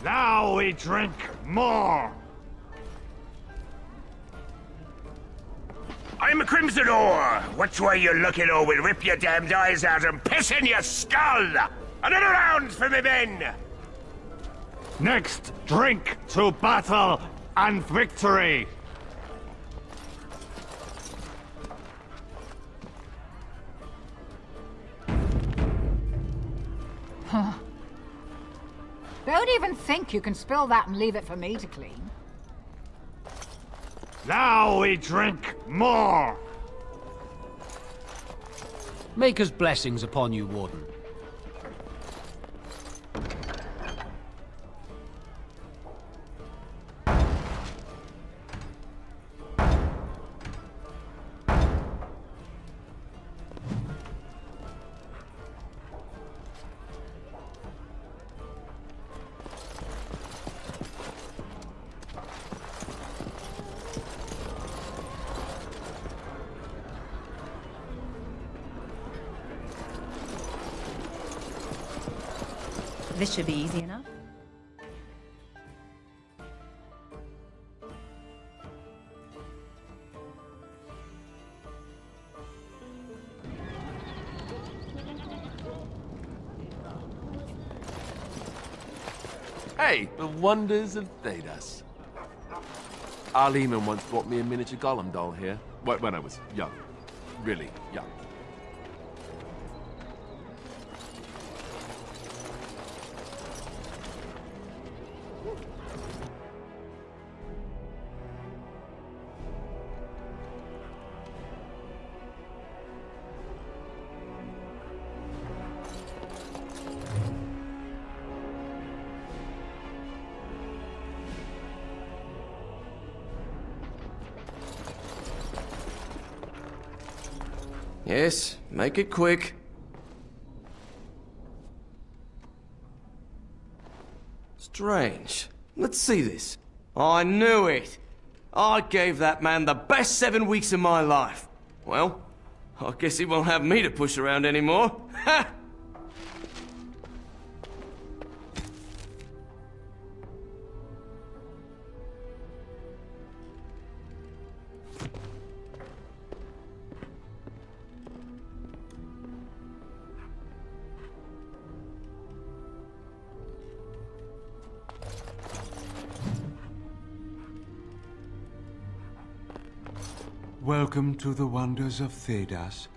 Now we drink more! I'm a Crimson Ore! Which way you looking, or we'll rip your damned eyes out and piss in your skull! Another round for me men! Next, drink to battle and victory! Huh. Don't even think you can spill that and leave it for me to clean. Now we drink more! Maker's blessings upon you, Warden. This should be easy enough. Hey, the wonders of Thedas. Our Lehman once bought me a miniature Gollum doll here. When I was young. Really young. Yes, make it quick. Strange. Let's see this. I knew it! I gave that man the best 7 weeks of my life. Well, I guess he won't have me to push around anymore. Ha! Welcome to the wonders of Thedas.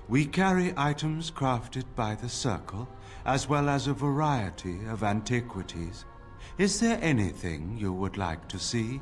We carry items crafted by the Circle, as well as a variety of antiquities. Is there anything you would like to see?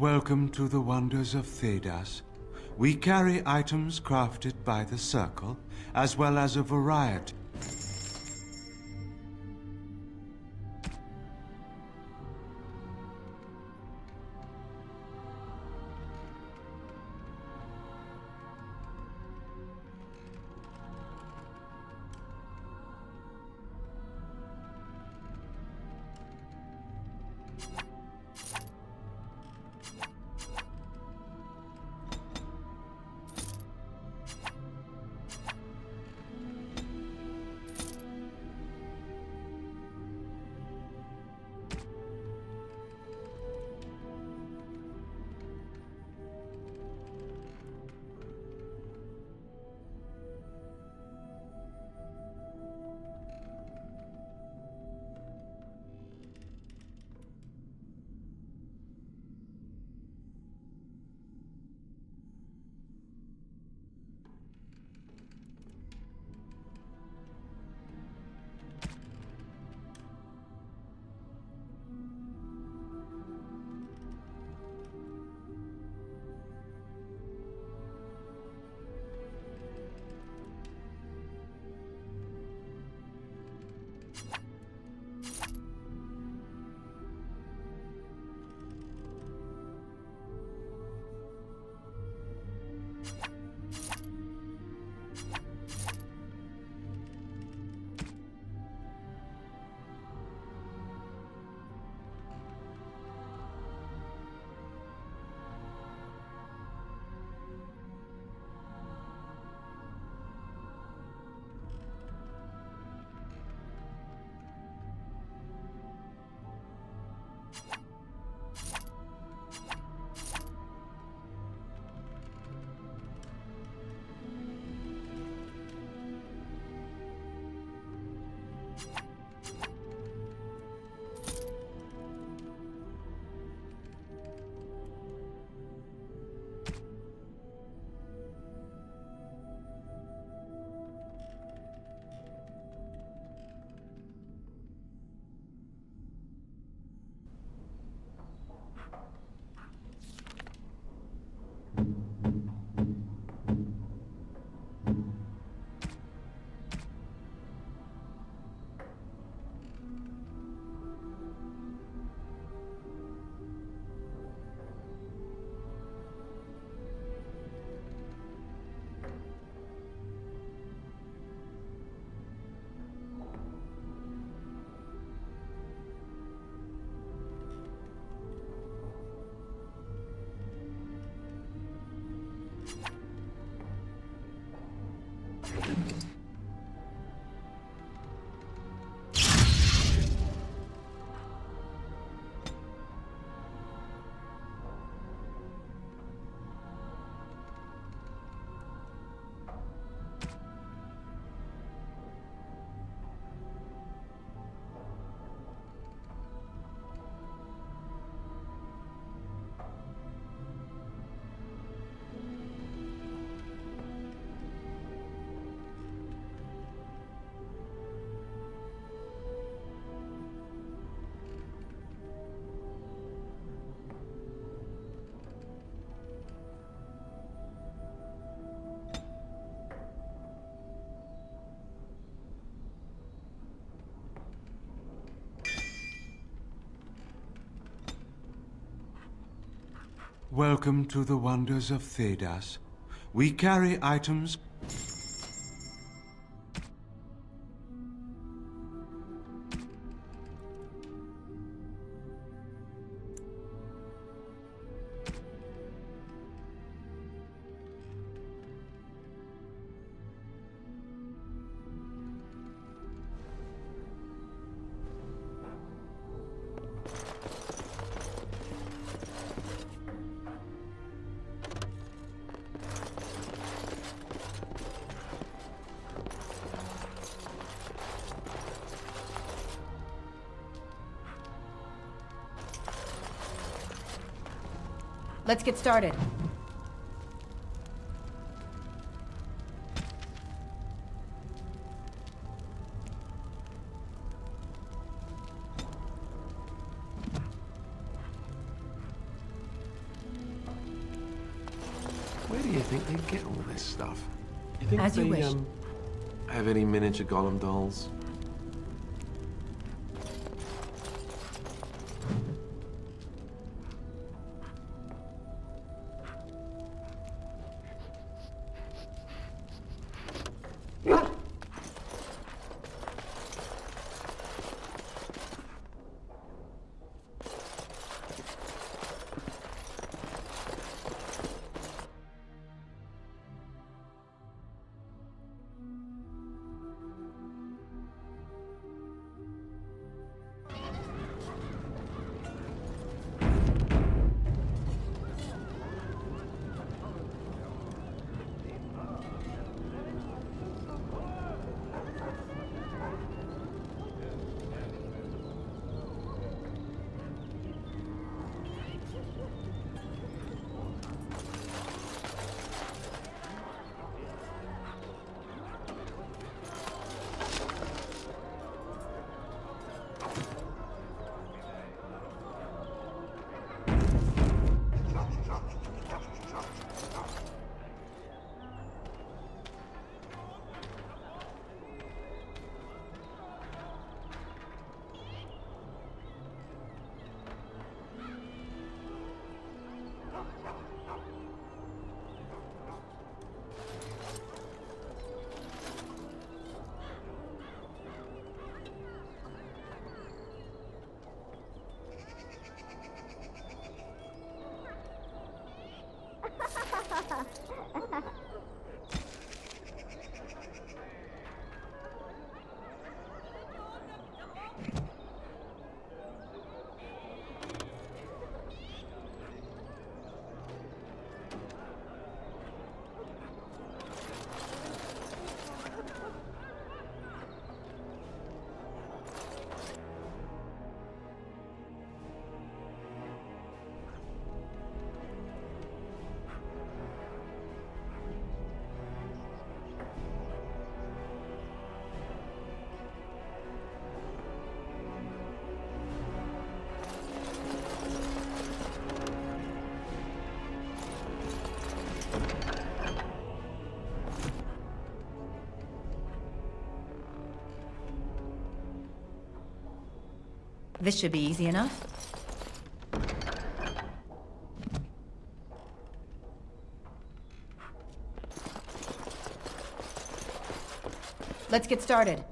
Welcome to the wonders of Thedas. We carry items crafted by the Circle, as well as a variety. Welcome to the wonders of Thedas. We carry items... Let's get started. think they get all this stuff? You think As you they, wish. have any miniature golem dolls? This should be easy enough. Let's get started.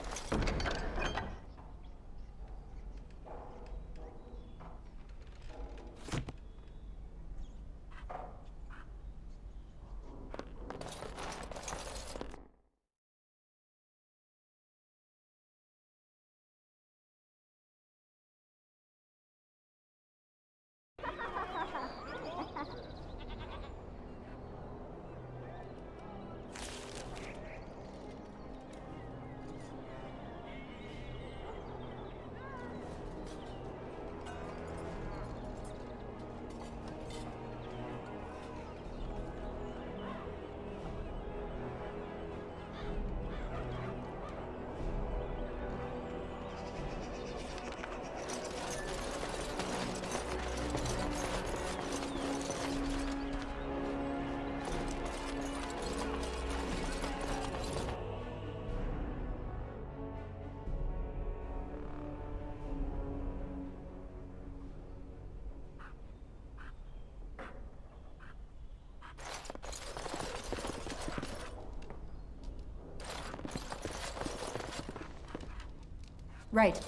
Right.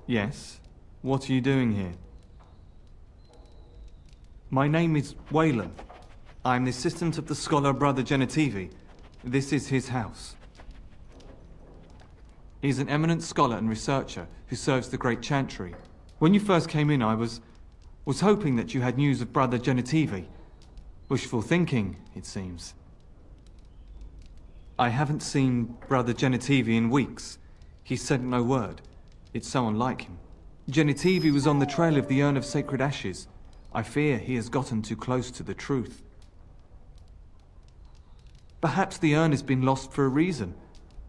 Yes? What are you doing here? My name is Wayland. I'm the assistant of the scholar Brother Genetivi. This is his house. He's an eminent scholar and researcher who serves the Great Chantry. When you first came in, I was hoping that you had news of Brother Genetivi. Wishful thinking, it seems. I haven't seen Brother Genetivi in weeks. He sent no word. It's so unlike him. Genetivi was on the trail of the Urn of Sacred Ashes. I fear he has gotten too close to the truth. Perhaps the urn has been lost for a reason.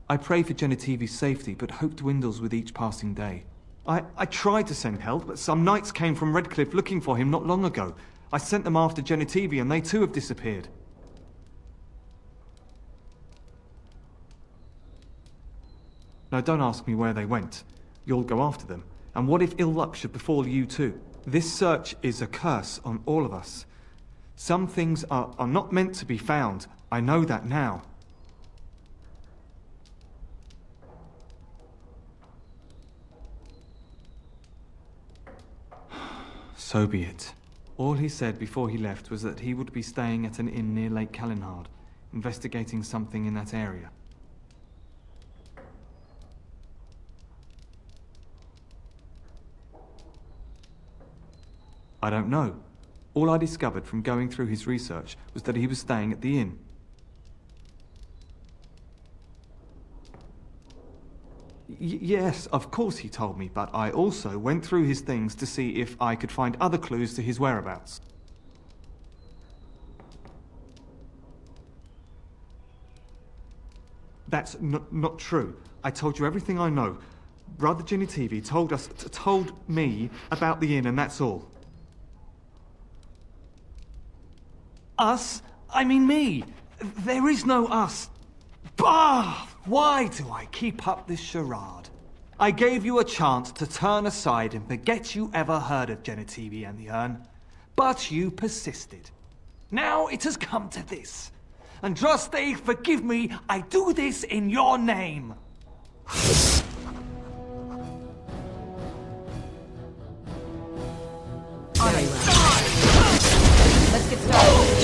I pray for Genetivi's safety, but hope dwindles with each passing day. I tried to send help, but some knights came from Redcliffe looking for him not long ago. I sent them after Genetivi, and they too have disappeared. Now, don't ask me where they went. You'll go after them. And what if ill luck should befall you too? This search is a curse on all of us. Some things are not meant to be found. I know that now. So be it. All he said before he left was that he would be staying at an inn near Lake Calenhard, investigating something in that area. I don't know. All I discovered from going through his research was that he was staying at the inn. Yes, of course he told me, but I also went through his things to see if I could find other clues to his whereabouts. That's not true. I told you everything I know. Brother Genetivi told me about the inn, and that's all. Us? I mean me. There is no us. Bah! Why do I keep up this charade? I gave you a chance to turn aside and forget you ever heard of Genetivi and the urn, but you persisted. Now it has come to this. Andraste, forgive me, I do this in your name. Let's get started.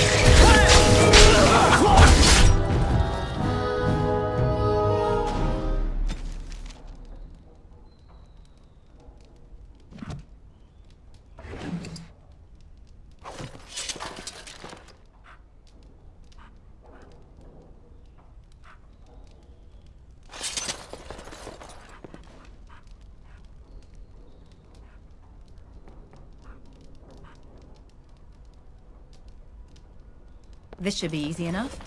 This should be easy enough.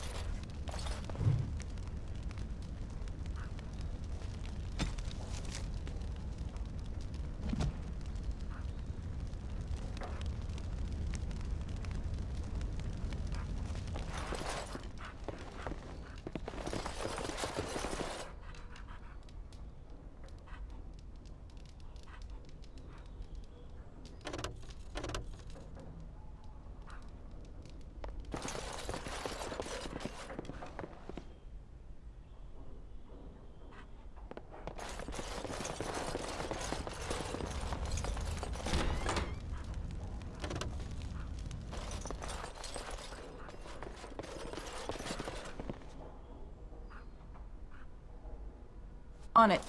On it.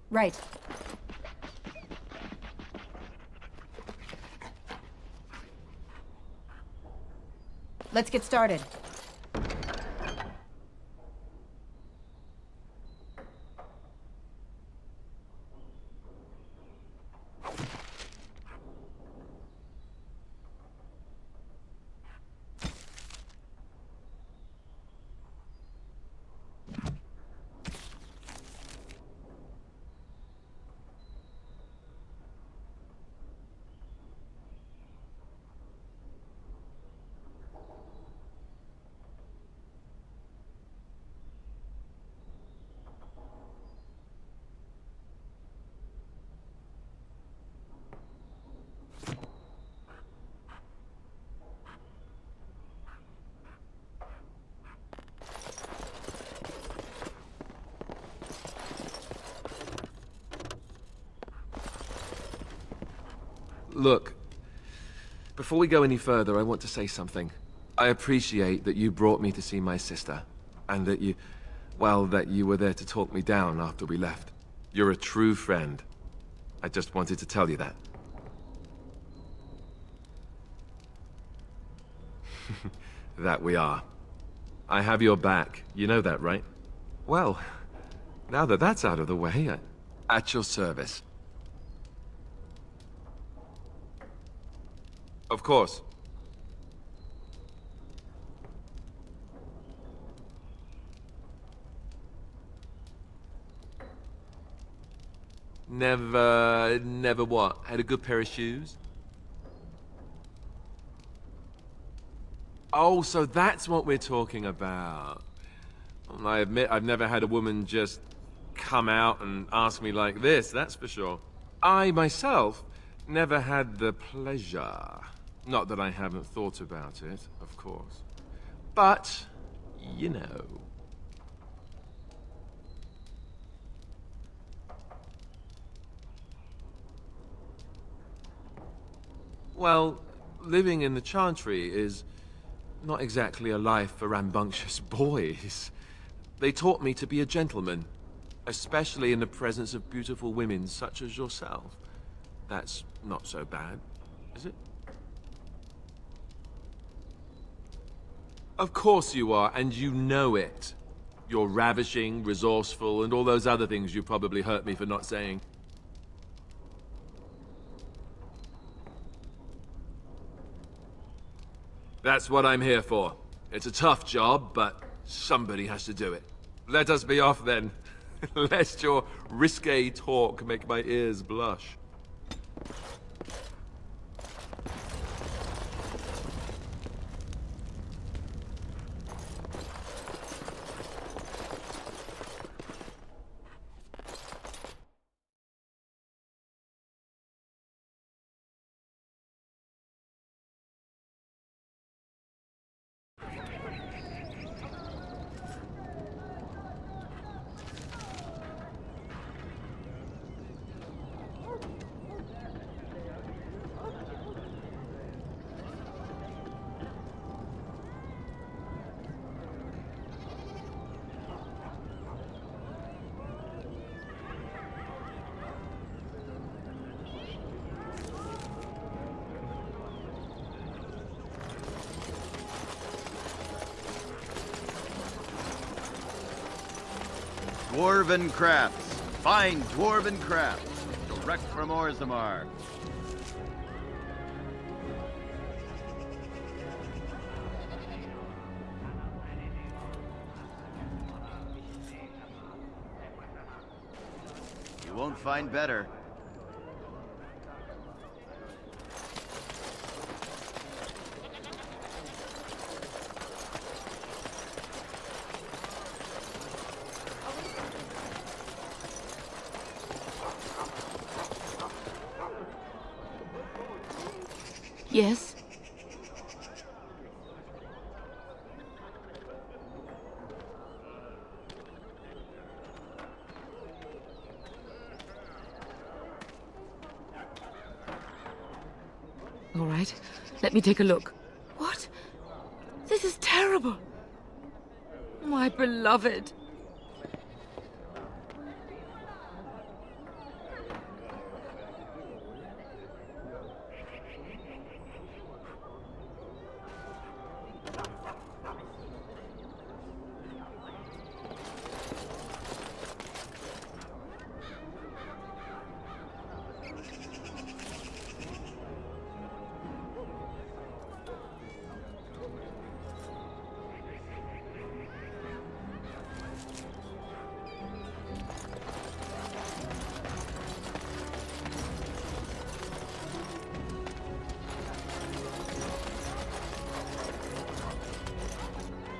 Right. Let's get started. Look, before we go any further, I want to say something. I appreciate that you brought me to see my sister, and that you were there to talk me down after we left. You're a true friend. I just wanted to tell you that. That we are. I have your back. You know that, right? Well, now that that's out of the way, at your service. Of course. Never what? Had a good pair of shoes? Oh, so that's what we're talking about. Well, I admit I've never had a woman just come out and ask me like this, that's for sure. I, myself, never had the pleasure. Not that I haven't thought about it, of course. But, you know. Well, living in the Chantry is not exactly a life for rambunctious boys. They taught me to be a gentleman, especially in the presence of beautiful women such as yourself. That's not so bad, is it? Of course you are, and you know it. You're ravishing, resourceful, and all those other things you probably hurt me for not saying. That's what I'm here for. It's a tough job, but somebody has to do it. Let us be off then, lest your risque talk make my ears blush. Dwarven crafts. Fine dwarven crafts. Direct from Orzammar. You won't find better. Yes? All right, let me take a look. What? This is terrible. My beloved.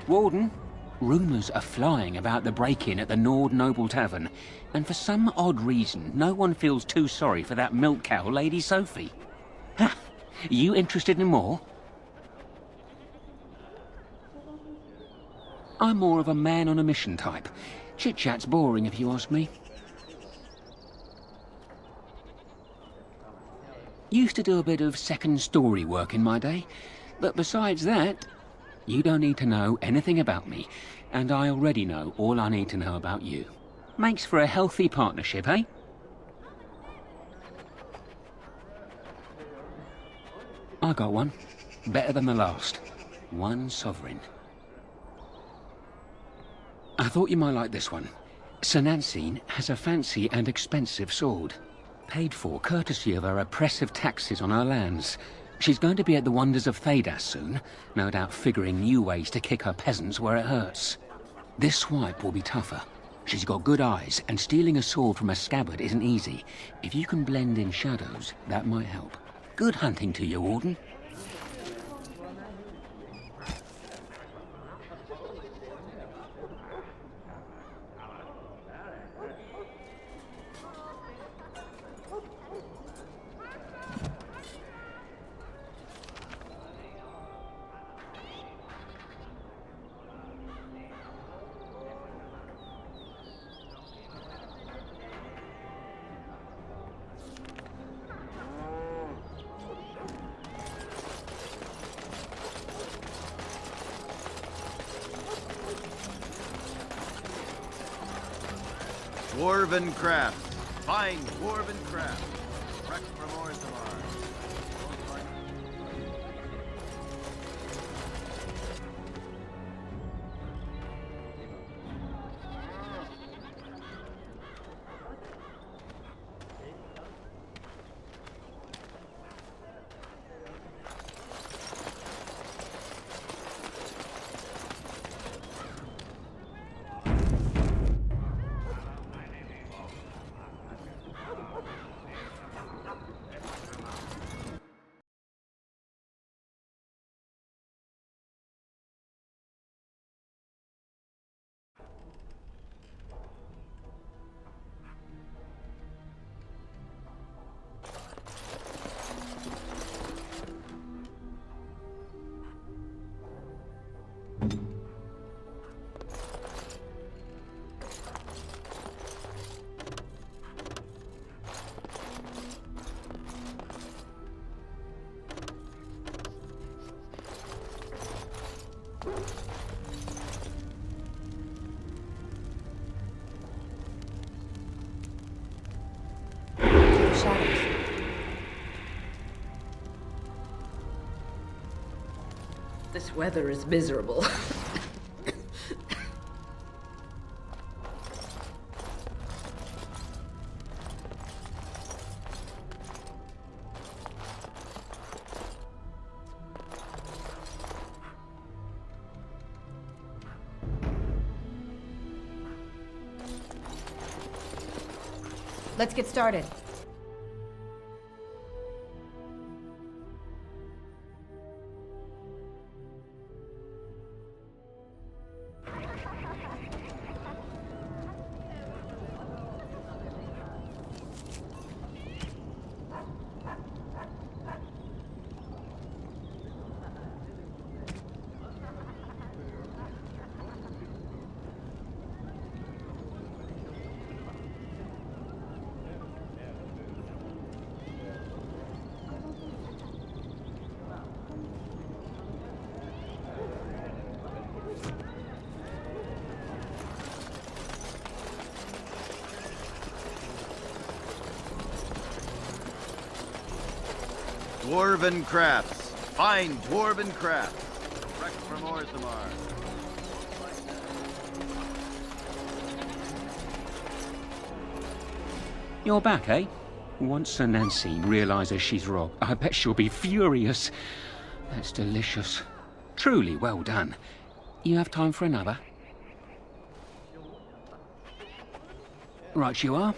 Warden, rumours are flying about the break-in at the Nord Noble Tavern, and for some odd reason, no one feels too sorry for that milk cow, Lady Sophie. Ha! You interested in more? I'm more of a man on a mission type. Chit-chat's boring if you ask me. Used to do a bit of second story work in my day, but besides that, you don't need to know anything about me, and I already know all I need to know about you. Makes for a healthy partnership, eh? I got one. Better than the last. One sovereign. I thought you might like this one. Sir Nancine has a fancy and expensive sword. Paid for courtesy of her oppressive taxes on her lands. She's going to be at the Wonders of Thedas soon, no doubt figuring new ways to kick her peasants where it hurts. This swipe will be tougher. She's got good eyes, and stealing a sword from a scabbard isn't easy. If you can blend in shadows, that might help. Good hunting to you, Warden. Dwarven crafts. Fine dwarven crafts. Rex from Orthamar. This weather is miserable. Let's get started. Dwarven crafts. Fine dwarven crafts. Rex from Orthamar. You're back, eh? Once Sir Nancy realizes she's robbed, I bet she'll be furious. That's delicious. Truly well done. You have time for another? Right you are.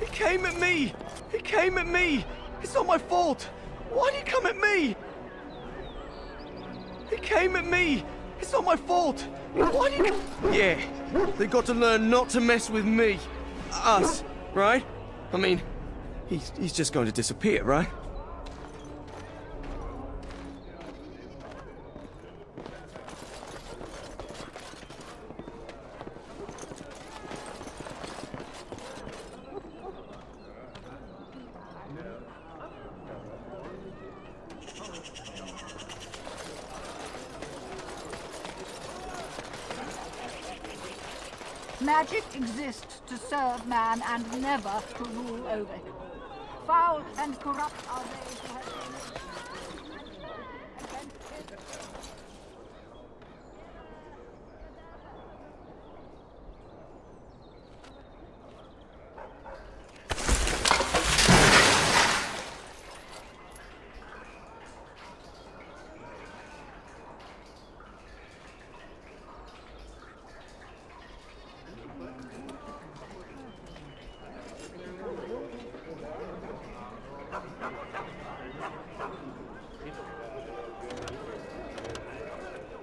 He came at me! He came at me! It's not my fault! Why did he come at me? He came at me! It's not my fault! Why did he... Yeah, they got to learn not to mess with me. Us, right? I mean, he's just going to disappear, right? Magic exists to serve man and never to rule over him. Foul and corrupt are they who have been against him.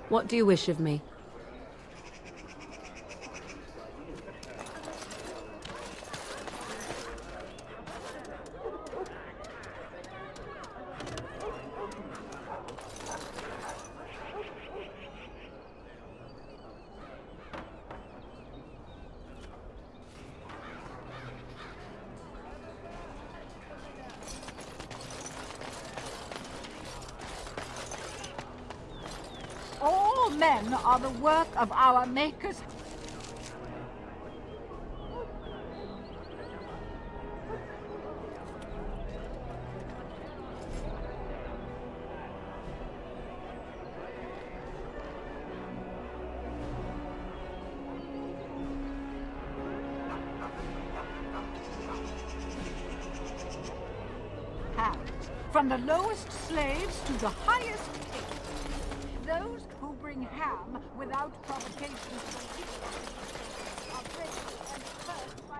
What do you wish of me? All men are the work of our makers. from the lowest slaves to the highest kings. Those who bring ham without provocation to the people are praised and first by...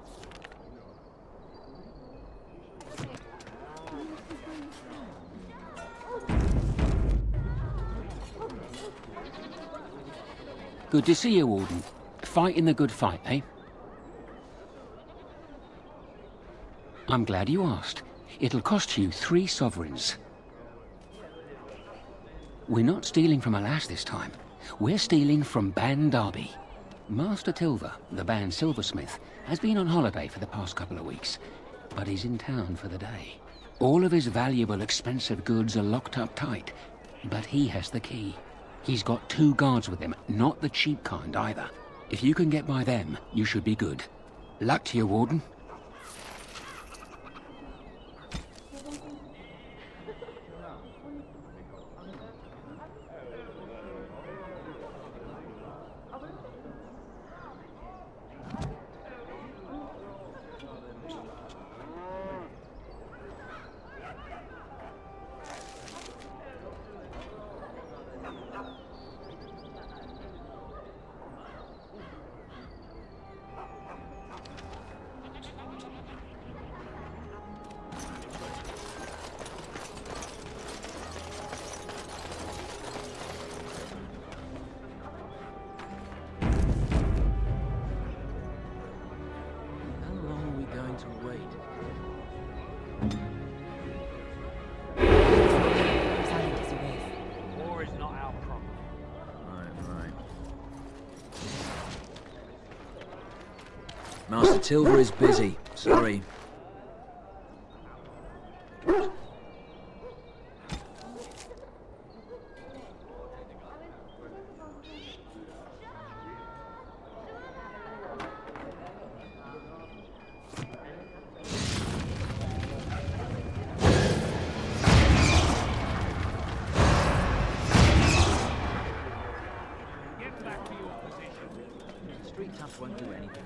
Good to see you, Warden. Fighting the good fight, eh? I'm glad you asked. It'll cost you 3 sovereigns. We're not stealing from a lass this time. We're stealing from Ban Darby. Master Tilver, the Ban silversmith, has been on holiday for the past couple of weeks, but he's in town for the day. All of his valuable, expensive goods are locked up tight, but he has the key. He's got 2 guards with him, not the cheap kind either. If you can get by them, you should be good. Luck to you, Warden. Master Tilver is busy. Sorry. Street tough won't do anything.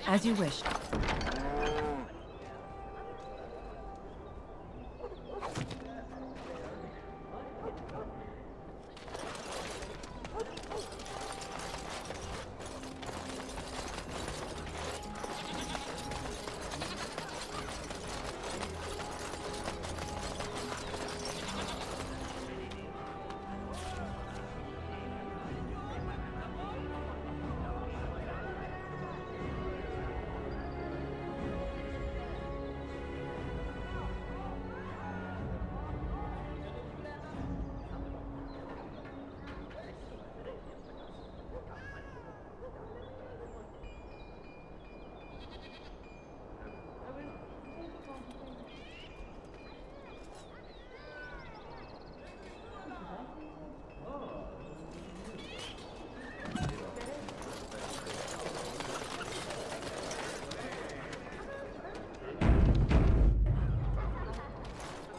As you wish.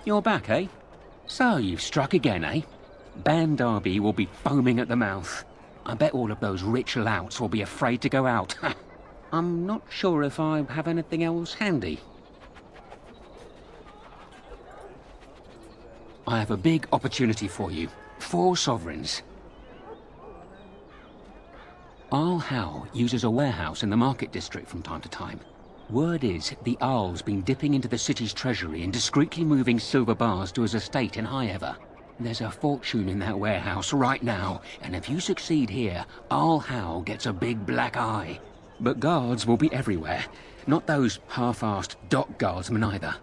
You're back, eh? So you've struck again, eh? Ban Darby will be foaming at the mouth. I bet all of those rich louts will be afraid to go out. I'm not sure if I have anything else handy. I have a big opportunity for you. 4 sovereigns. Arl Howe uses a warehouse in the market district from time to time. Word is, the Arl's been dipping into the city's treasury and discreetly moving silver bars to his estate in Highever. There's a fortune in that warehouse right now, and if you succeed here, Arl Howe gets a big black eye. But guards will be everywhere, not those half-assed dock guardsmen either.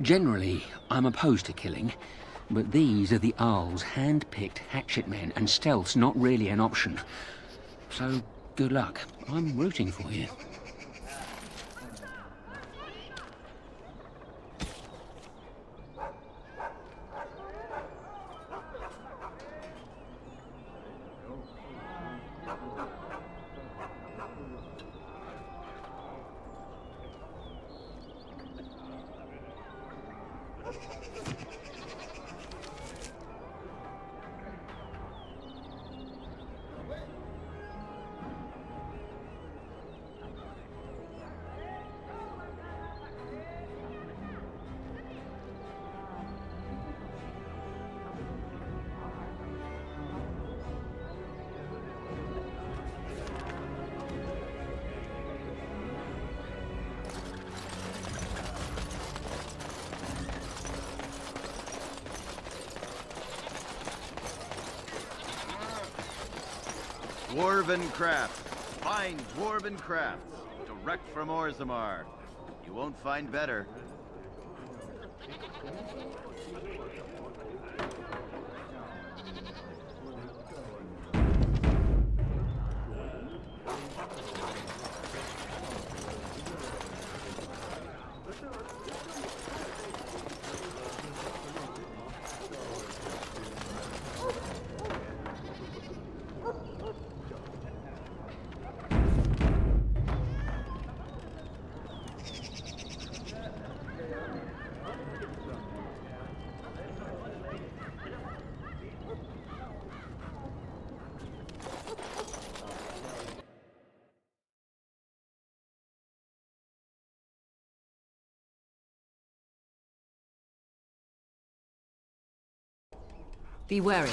Generally, I'm opposed to killing, but these are the Arl's hand-picked hatchet men, and stealth's not really an option. So, good luck. I'm rooting for you. Dwarven crafts. Fine dwarven crafts. Direct from Orzammar. You won't find better. Be wary.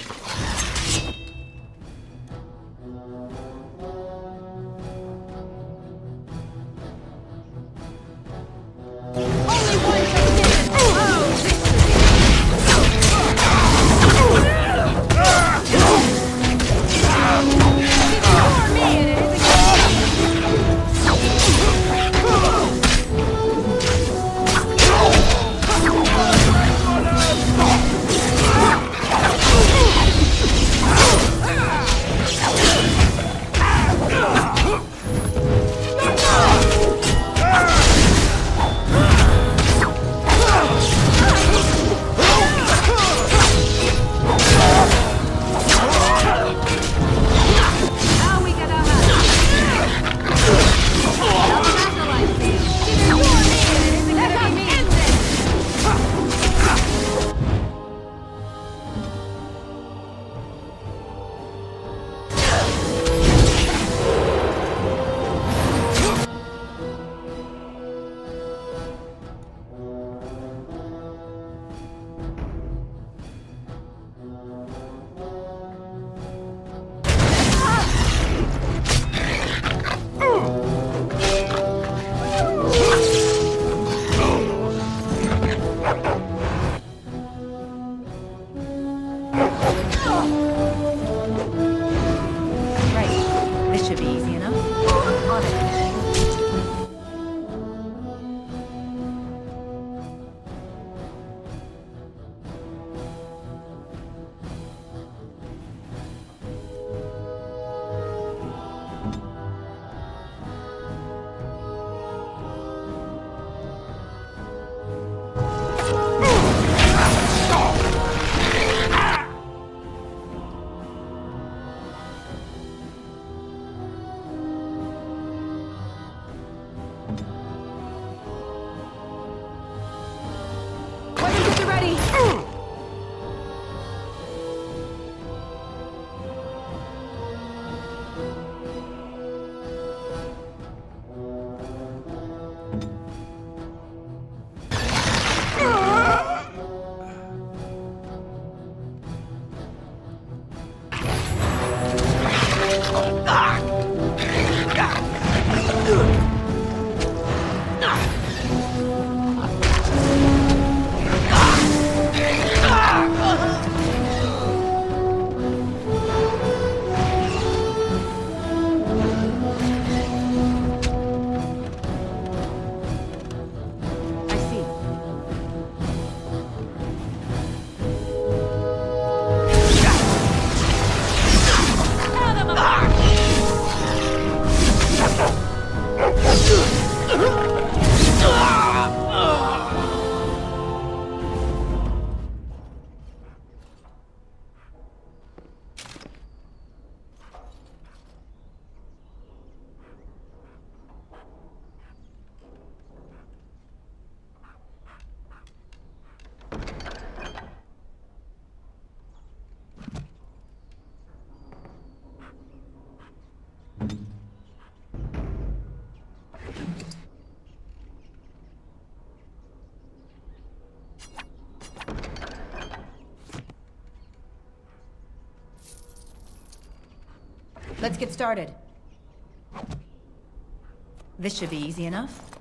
Let's get started. This should be easy enough.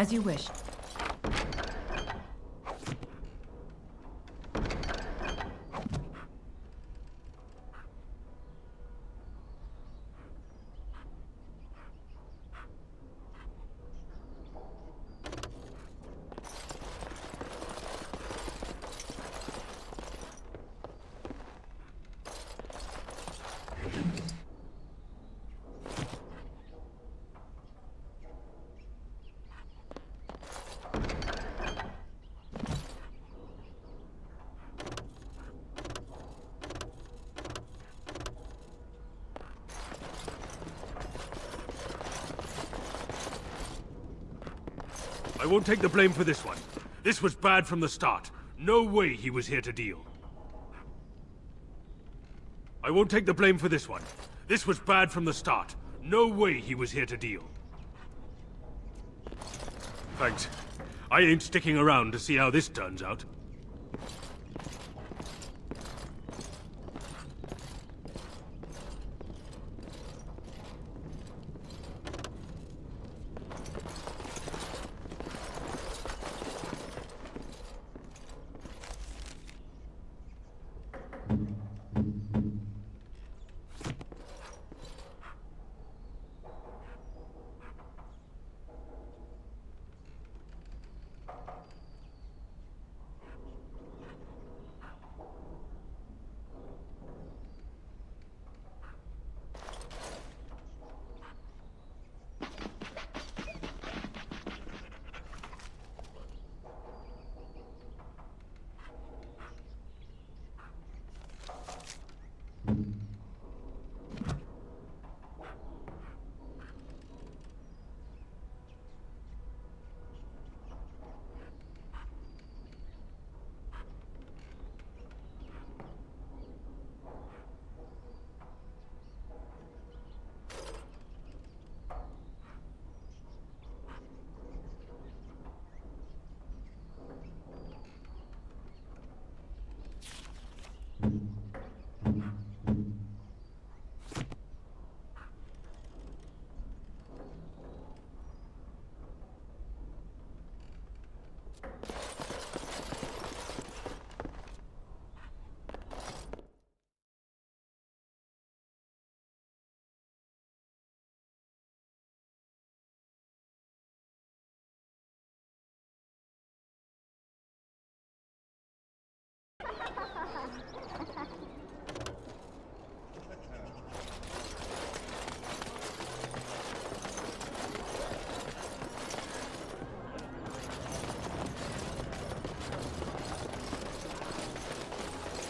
As you wish. I won't take the blame for this one. This was bad from the start. No way he was here to deal. I won't take the blame for this one. This was bad from the start. No way he was here to deal. Thanks. I ain't sticking around to see how this turns out.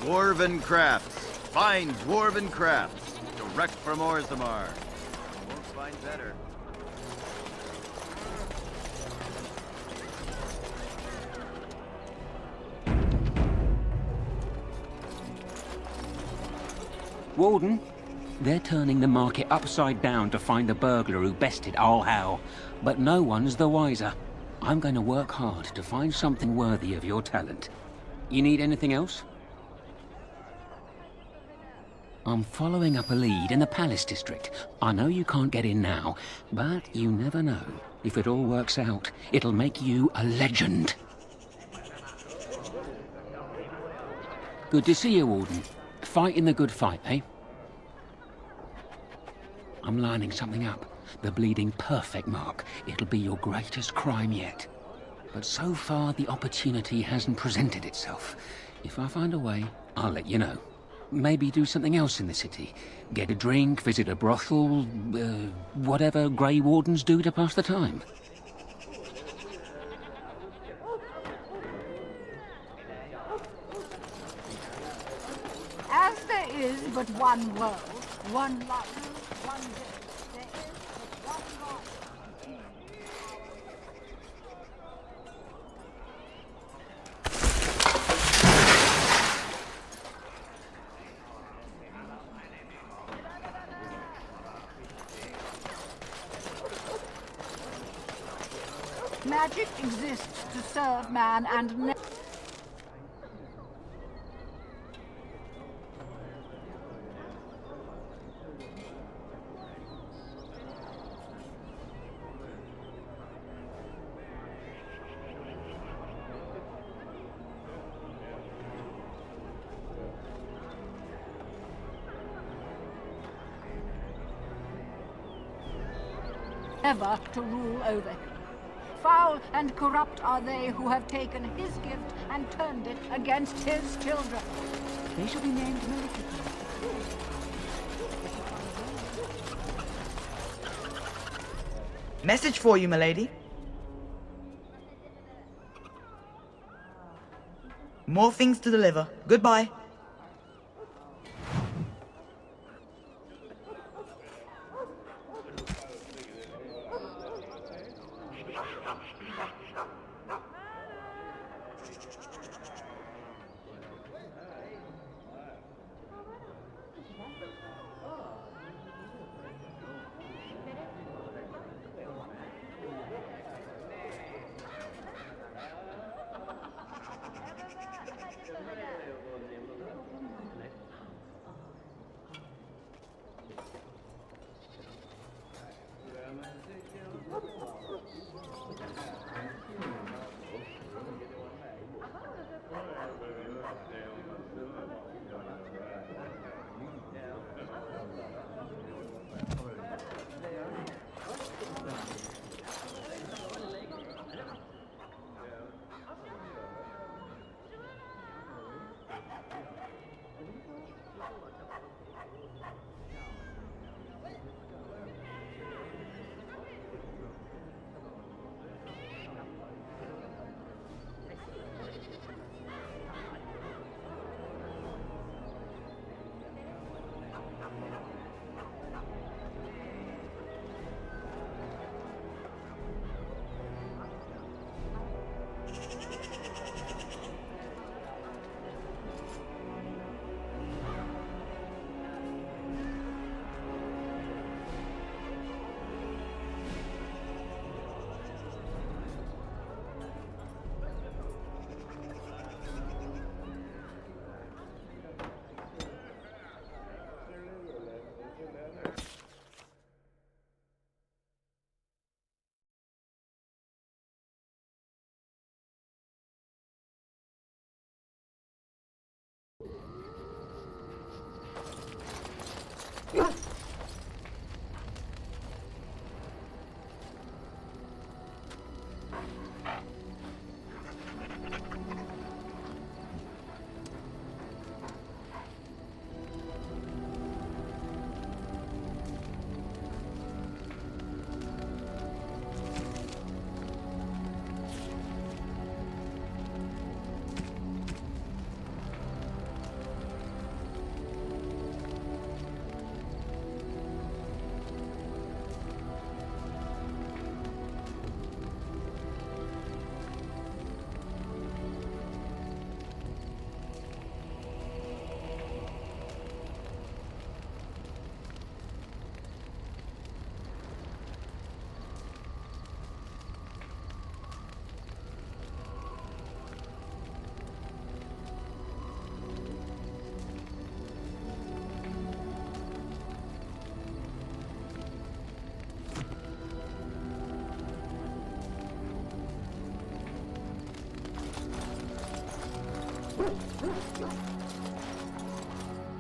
Dwarven crafts. Fine dwarven crafts. Direct from Orzammar. Won't find better. Warden, they're turning the market upside down to find the burglar who bested All How, but no one's the wiser. I'm going to work hard to find something worthy of your talent. You need anything else? I'm following up a lead in the Palace District. I know you can't get in now, but you never know. If it all works out, it'll make you a legend. Good to see you, Warden. Fighting the good fight, eh? I'm lining something up. The bleeding perfect mark. It'll be your greatest crime yet. But so far, the opportunity hasn't presented itself. If I find a way, I'll let you know. Maybe do something else in the city. Get a drink, visit a brothel, whatever Grey Wardens do to pass the time. As there is but one world, one life, one day, there is but one God. Magic exists to serve man and never. ever to rule over him. Foul and corrupt are they who have taken his gift and turned it against his children. They shall be named Eletha. Message for you, milady. More things to deliver. Goodbye.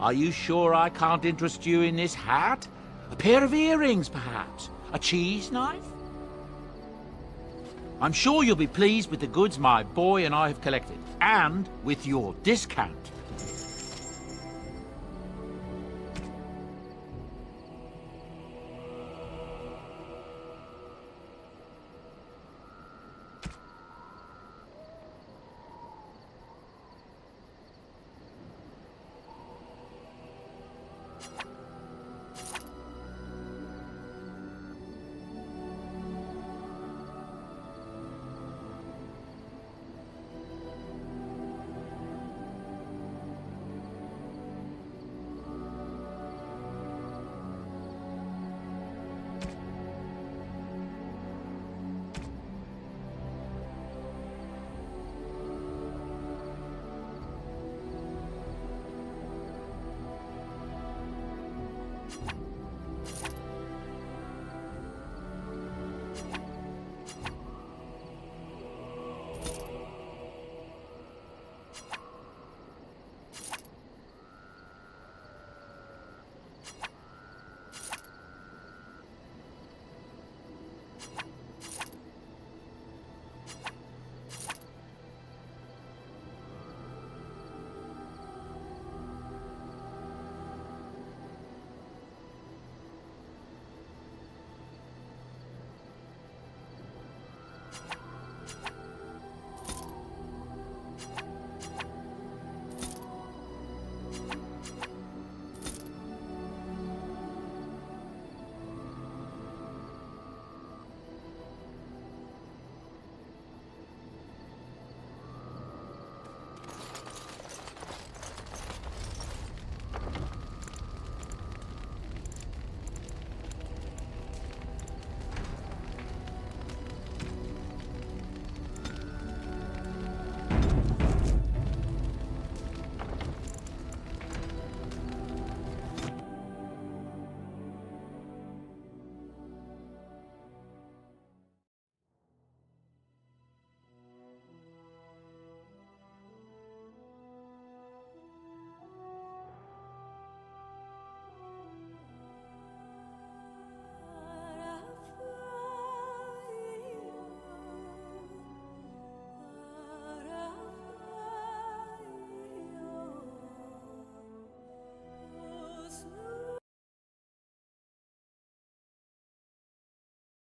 Are you sure I can't interest you in this hat? A pair of earrings, perhaps? A cheese knife? I'm sure you'll be pleased with the goods my boy and I have collected, and with your discount.